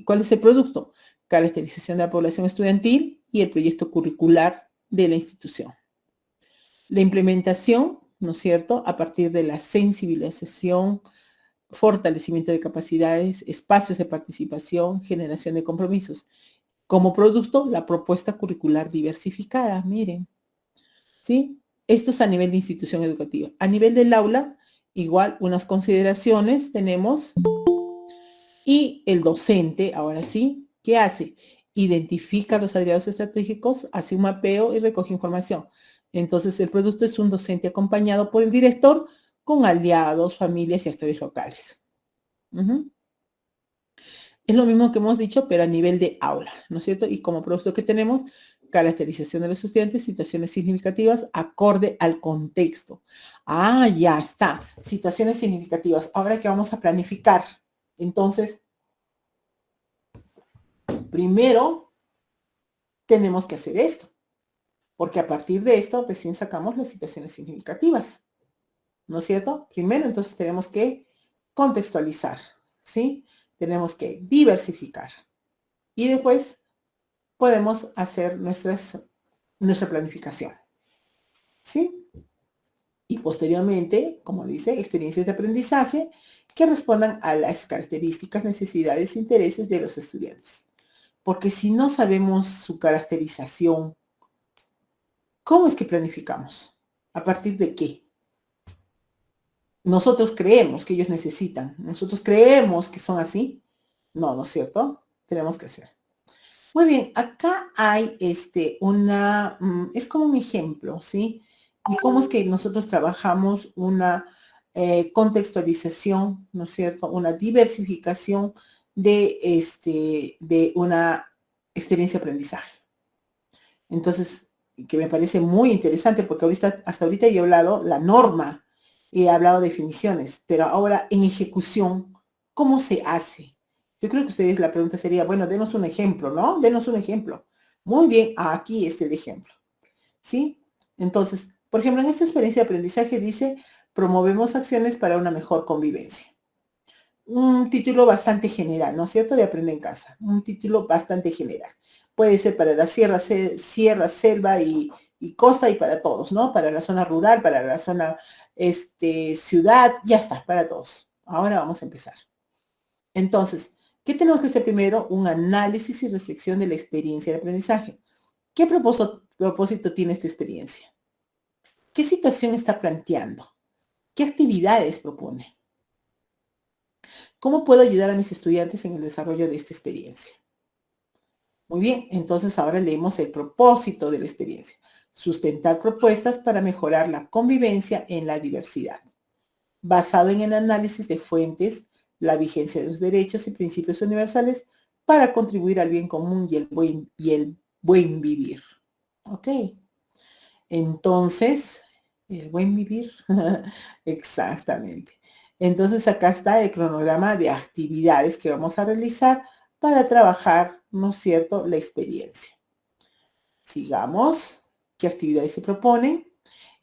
¿cuál es el producto? Caracterización de la población estudiantil y el proyecto curricular de la institución. La implementación, ¿no es cierto?, a partir de la sensibilización, fortalecimiento de capacidades, espacios de participación, generación de compromisos. Como producto, la propuesta curricular diversificada, miren, ¿sí? Esto es a nivel de institución educativa. A nivel del aula, igual, unas consideraciones tenemos. Y el docente, ahora sí, ¿qué hace? Identifica los aliados estratégicos, hace un mapeo y recoge información. Entonces, el producto es un docente acompañado por el director con aliados, familias y actores locales. Es lo mismo que hemos dicho, pero a nivel de aula, ¿no es cierto? Y como producto que tenemos, caracterización de los estudiantes, situaciones significativas acorde al contexto. Ah, ya está. Situaciones significativas. Ahora que vamos a planificar. Entonces, primero tenemos que hacer esto, porque a partir de esto recién sacamos las situaciones significativas, ¿no es cierto? Primero, entonces tenemos que contextualizar, ¿sí? Tenemos que diversificar y después podemos hacer nuestra planificación, ¿sí? Y posteriormente, como dice, experiencias de aprendizaje que respondan a las características, necesidades e intereses de los estudiantes. Porque si no sabemos su caracterización, ¿cómo es que planificamos? ¿A partir de qué? Nosotros creemos que ellos necesitan. Nosotros creemos que son así. No, ¿no es cierto? Tenemos que hacer. Muy bien, acá hay es como un ejemplo, ¿sí? Y cómo es que nosotros trabajamos una contextualización, ¿no es cierto? Una diversificación de una experiencia de aprendizaje. Entonces, que me parece muy interesante porque hasta ahorita yo he hablado la norma y he hablado definiciones, pero ahora en ejecución, ¿cómo se hace? Yo creo que ustedes la pregunta sería, bueno, denos un ejemplo, ¿no? Denos un ejemplo. Muy bien, aquí está el ejemplo, ¿sí? Entonces, por ejemplo, en esta experiencia de aprendizaje dice, promovemos acciones para una mejor convivencia. Un título bastante general, ¿no es cierto? De Aprende en Casa. Un título bastante general. Puede ser para la sierra, selva y costa y para todos, ¿no? Para la zona rural, para la zona ciudad, ya está, para todos. Ahora vamos a empezar. Entonces, ¿Qué tenemos que hacer primero? Un análisis y reflexión de la experiencia de aprendizaje. ¿Qué propósito tiene esta experiencia? ¿Qué situación está planteando? ¿Qué actividades propone? ¿Cómo puedo ayudar a mis estudiantes en el desarrollo de esta experiencia? Muy bien, entonces ahora leemos el propósito de la experiencia. Sustentar propuestas para mejorar la convivencia en la diversidad, basado en el análisis de fuentes, la vigencia de los derechos y principios universales para contribuir al bien común y el buen vivir. ¿Ok? Entonces, el buen vivir, exactamente. Entonces acá está el cronograma de actividades que vamos a realizar para trabajar, ¿no es cierto?, la experiencia. Sigamos. ¿Qué actividades se proponen?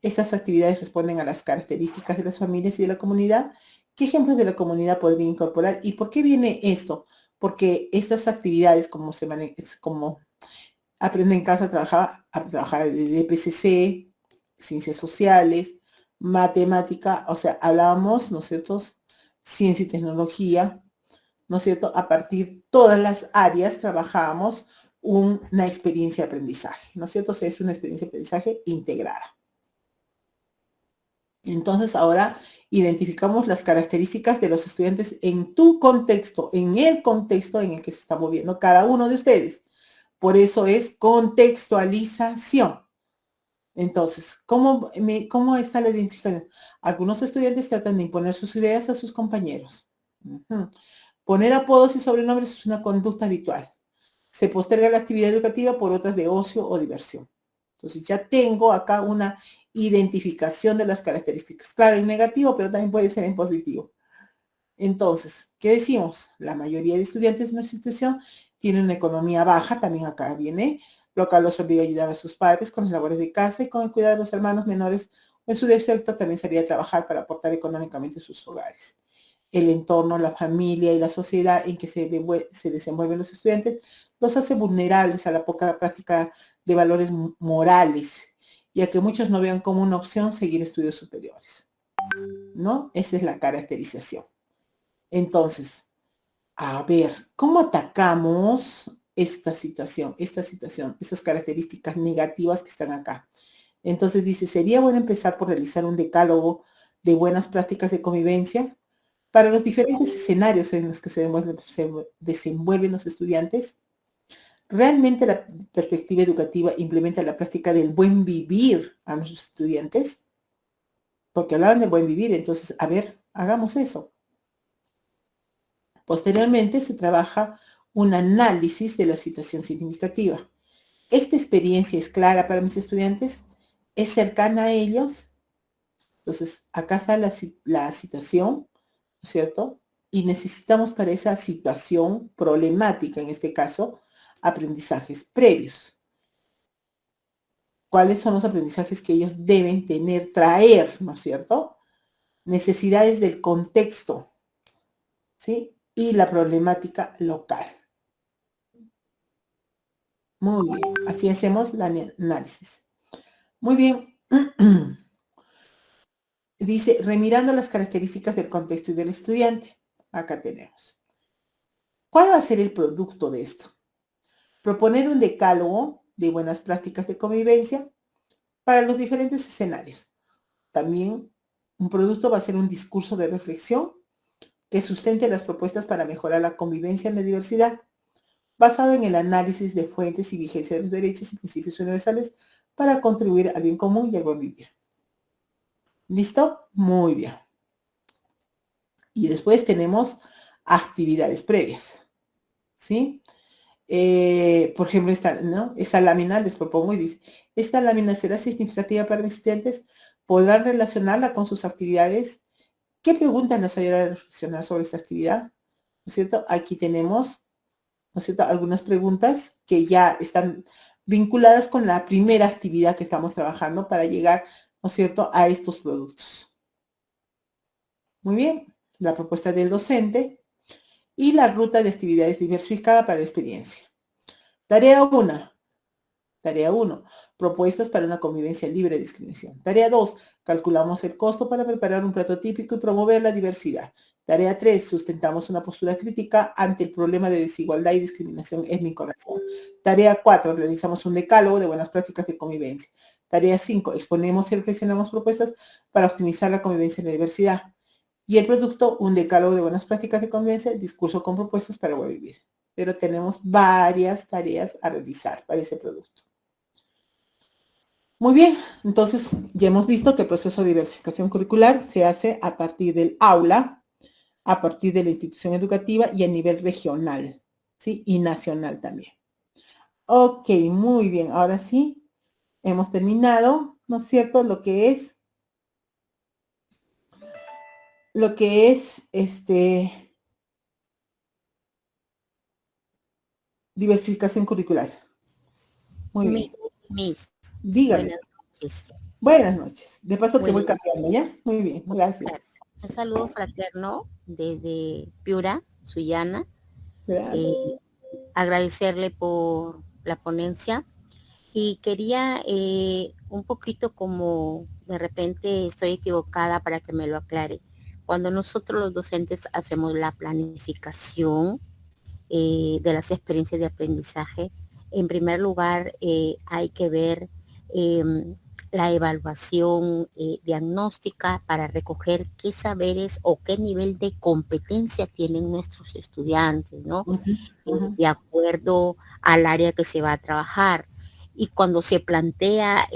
Estas actividades responden a las características de las familias y de la comunidad. ¿Qué ejemplos de la comunidad podría incorporar? ¿Y por qué viene esto? Porque estas actividades, como Aprende en casa a trabajar de PCC, ciencias sociales, matemática, o sea, hablábamos, ¿no es cierto?, ciencia y tecnología, ¿no es cierto? A partir de todas las áreas trabajábamos una experiencia de aprendizaje, ¿no es cierto? O sea, es una experiencia de aprendizaje integrada. Entonces, ahora identificamos las características de los estudiantes en tu contexto, en el contexto en el que se está moviendo cada uno de ustedes. Por eso es contextualización. Entonces, ¿cómo está la identificación? Algunos estudiantes tratan de imponer sus ideas a sus compañeros. Poner apodos y sobrenombres es una conducta habitual. Se posterga la actividad educativa por otras de ocio o diversión. Entonces, ya tengo acá una identificación de las características. Claro, en negativo, pero también puede ser en positivo. Entonces, ¿qué decimos? La mayoría de estudiantes de nuestra institución tienen una economía baja, también acá viene, lo cual los obliga a ayudar a sus padres con las labores de casa y con el cuidado de los hermanos menores, o en su defecto también sería a trabajar para aportar económicamente a sus hogares. El entorno, la familia y la sociedad en que se desenvuelven los estudiantes los hace vulnerables a la poca práctica de valores morales, ya que muchos no vean como una opción seguir estudios superiores, ¿no? Esa es la caracterización. Entonces, a ver, ¿cómo atacamos esta situación, esas características negativas que están acá? Entonces dice, sería bueno empezar por realizar un decálogo de buenas prácticas de convivencia para los diferentes escenarios en los que se desenvuelven los estudiantes. ¿Realmente la perspectiva educativa implementa la práctica del buen vivir a nuestros estudiantes? Porque hablaban del buen vivir, entonces, a ver, hagamos eso. Posteriormente se trabaja un análisis de la situación significativa. ¿Esta experiencia es clara para mis estudiantes? ¿Es cercana a ellos? Entonces, acá está la situación, ¿no es cierto? Y necesitamos para esa situación problemática, en este caso, aprendizajes previos. ¿Cuáles son los aprendizajes que ellos deben traer, ¿no es cierto? Necesidades del contexto, ¿sí? Y la problemática local. Muy bien, así hacemos el análisis. Muy bien. Dice, remirando las características del contexto y del estudiante. Acá tenemos. ¿Cuál va a ser el producto de esto? Proponer un decálogo de buenas prácticas de convivencia para los diferentes escenarios. También un producto va a ser un discurso de reflexión que sustente las propuestas para mejorar la convivencia en la diversidad, basado en el análisis de fuentes y vigencia de los derechos y principios universales para contribuir al bien común y al buen vivir. ¿Listo? Muy bien. Y después tenemos actividades previas, ¿sí? Por ejemplo, esta lámina les propongo y dice, esta lámina será significativa para mis estudiantes, podrán relacionarla con sus actividades. ¿Qué preguntas nos ayudarán a reflexionar sobre esta actividad? ¿No es cierto? Aquí tenemos, ¿no es cierto?, algunas preguntas que ya están vinculadas con la primera actividad que estamos trabajando para llegar, ¿no es cierto?, a estos productos. Muy bien, la propuesta del docente y la ruta de actividades diversificada para la experiencia. Tarea 1. Tarea 1. Propuestas para una convivencia libre de discriminación. Tarea 2. Calculamos el costo para preparar un plato típico y promover la diversidad. Tarea 3, sustentamos una postura crítica ante el problema de desigualdad y discriminación étnico-racial. Tarea 4, realizamos un decálogo de buenas prácticas de convivencia. Tarea 5, exponemos y reflexionamos propuestas para optimizar la convivencia en la diversidad. Y el producto, un decálogo de buenas prácticas de convivencia, discurso con propuestas para buen vivir. Pero tenemos varias tareas a realizar para ese producto. Muy bien, entonces ya hemos visto que el proceso de diversificación curricular se hace a partir del aula, a partir de la institución educativa y a nivel regional, ¿sí? Y nacional también. Ok, muy bien, ahora sí, hemos terminado, ¿no es cierto? Lo que es, diversificación curricular. Muy bien. Miss, Dígame. buenas noches. Buenas noches. De paso te voy Buenas cambiando, ¿ya? Muy bien, gracias. Claro. Un saludo fraterno desde Piura, Sullana. Agradecerle por la ponencia y quería un poquito, como de repente estoy equivocada, para que me lo aclare. Cuando nosotros los docentes hacemos la planificación de las experiencias de aprendizaje, en primer lugar hay que ver la evaluación diagnóstica para recoger qué saberes o qué nivel de competencia tienen nuestros estudiantes, ¿no? De acuerdo al área que se va a trabajar. Y cuando se plantea,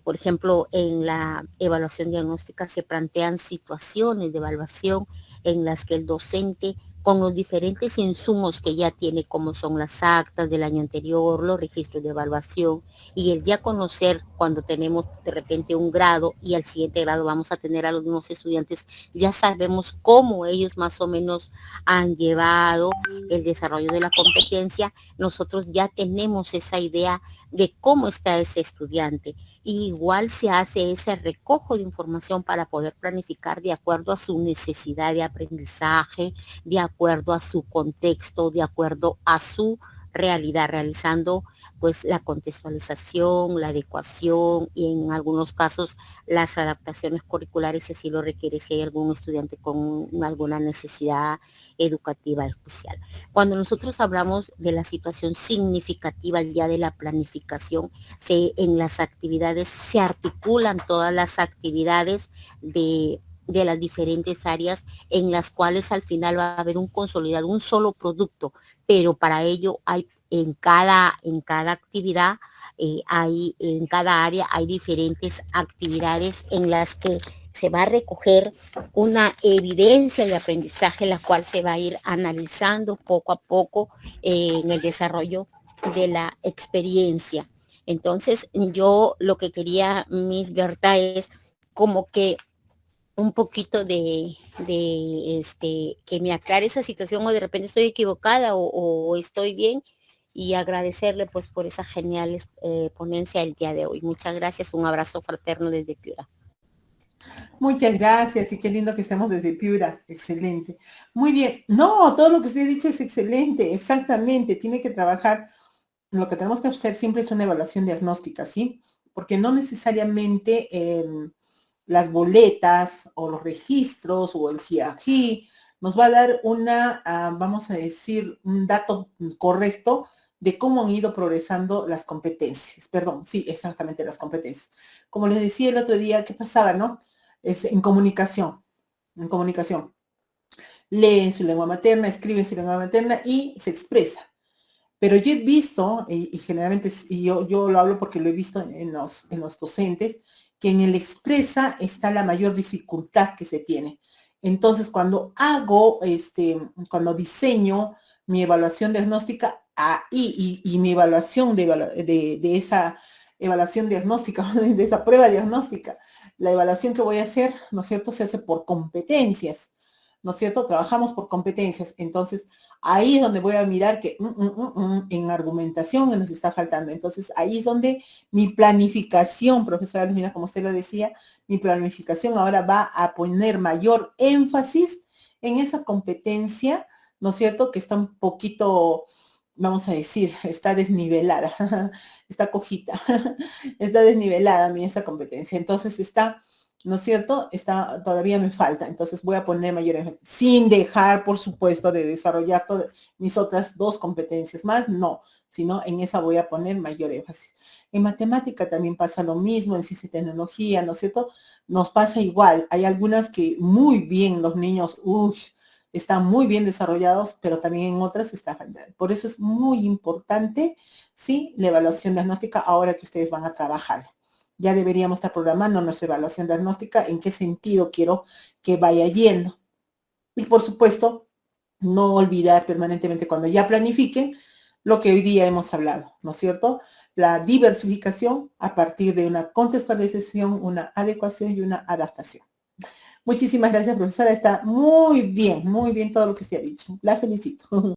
por ejemplo, en la evaluación diagnóstica se plantean situaciones de evaluación en las que el docente, con los diferentes insumos que ya tiene, como son las actas del año anterior, los registros de evaluación, y el ya conocer cuando tenemos de repente un grado y al siguiente grado vamos a tener a algunos estudiantes, ya sabemos cómo ellos más o menos han llevado el desarrollo de la competencia. Nosotros ya tenemos esa idea de cómo está ese estudiante. Y igual se hace ese recojo de información para poder planificar de acuerdo a su necesidad de aprendizaje, de acuerdo a su contexto, de acuerdo a su realidad, realizando pues la contextualización, la adecuación y en algunos casos las adaptaciones curriculares si así lo requiere, si hay algún estudiante con alguna necesidad educativa especial. Cuando nosotros hablamos de la situación significativa ya de la planificación, en las actividades se articulan todas las actividades de las diferentes áreas en las cuales al final va a haber un consolidado, un solo producto, pero para ello hay en cada actividad, en cada área hay diferentes actividades en las que se va a recoger una evidencia de aprendizaje, la cual se va a ir analizando poco a poco en el desarrollo de la experiencia. Entonces, yo lo que quería, Miss Berta, es como que un poquito que me aclare esa situación, o de repente estoy equivocada o estoy bien, y agradecerle pues por esa genial ponencia el día de hoy. Muchas gracias, un abrazo fraterno desde Piura. Muchas gracias y qué lindo que estemos desde Piura, excelente. Muy bien, no, todo lo que usted ha dicho es excelente, exactamente, tiene que trabajar, lo que tenemos que hacer siempre es una evaluación diagnóstica, ¿sí? Porque no necesariamente las boletas o los registros o el CIAGI nos va a dar vamos a decir, un dato correcto de cómo han ido progresando las competencias. Perdón, sí, exactamente las competencias. Como les decía el otro día, ¿qué pasaba, no? Es en comunicación, en comunicación. Lee en su lengua materna, escribe en su lengua materna y se expresa. Pero yo he visto, y generalmente y yo lo hablo porque lo he visto en los docentes, que en el expresa está la mayor dificultad que se tiene. Entonces, cuando diseño mi evaluación diagnóstica, y mi evaluación de esa evaluación diagnóstica, de esa prueba diagnóstica, la evaluación que voy a hacer, ¿no es cierto?, se hace por competencias, ¿no es cierto? Trabajamos por competencias. Entonces, ahí es donde voy a mirar que en argumentación nos está faltando. Entonces, ahí es donde mi planificación, profesora Lumina, como usted lo decía, mi planificación ahora va a poner mayor énfasis en esa competencia, ¿no es cierto?, que está un poquito, vamos a decir, está desnivelada, está cojita, está desnivelada esa competencia. Entonces, está ¿no es cierto? Todavía me falta, entonces voy a poner mayor énfasis, sin dejar, por supuesto, de desarrollar todas mis otras dos competencias más, no, sino en esa voy a poner mayor énfasis. En matemática también pasa lo mismo, en ciencia y tecnología, ¿no es cierto? Nos pasa igual, hay algunas que muy bien los niños, están muy bien desarrollados, pero también en otras está fallando. Por eso es muy importante, sí, la evaluación diagnóstica ahora que ustedes van a trabajar. Ya deberíamos estar programando nuestra evaluación diagnóstica, en qué sentido quiero que vaya yendo. Y por supuesto, no olvidar permanentemente cuando ya planifiquen lo que hoy día hemos hablado, ¿no es cierto? La diversificación a partir de una contextualización, una adecuación y una adaptación. Muchísimas gracias, profesora. Está muy bien todo lo que se ha dicho. La felicito.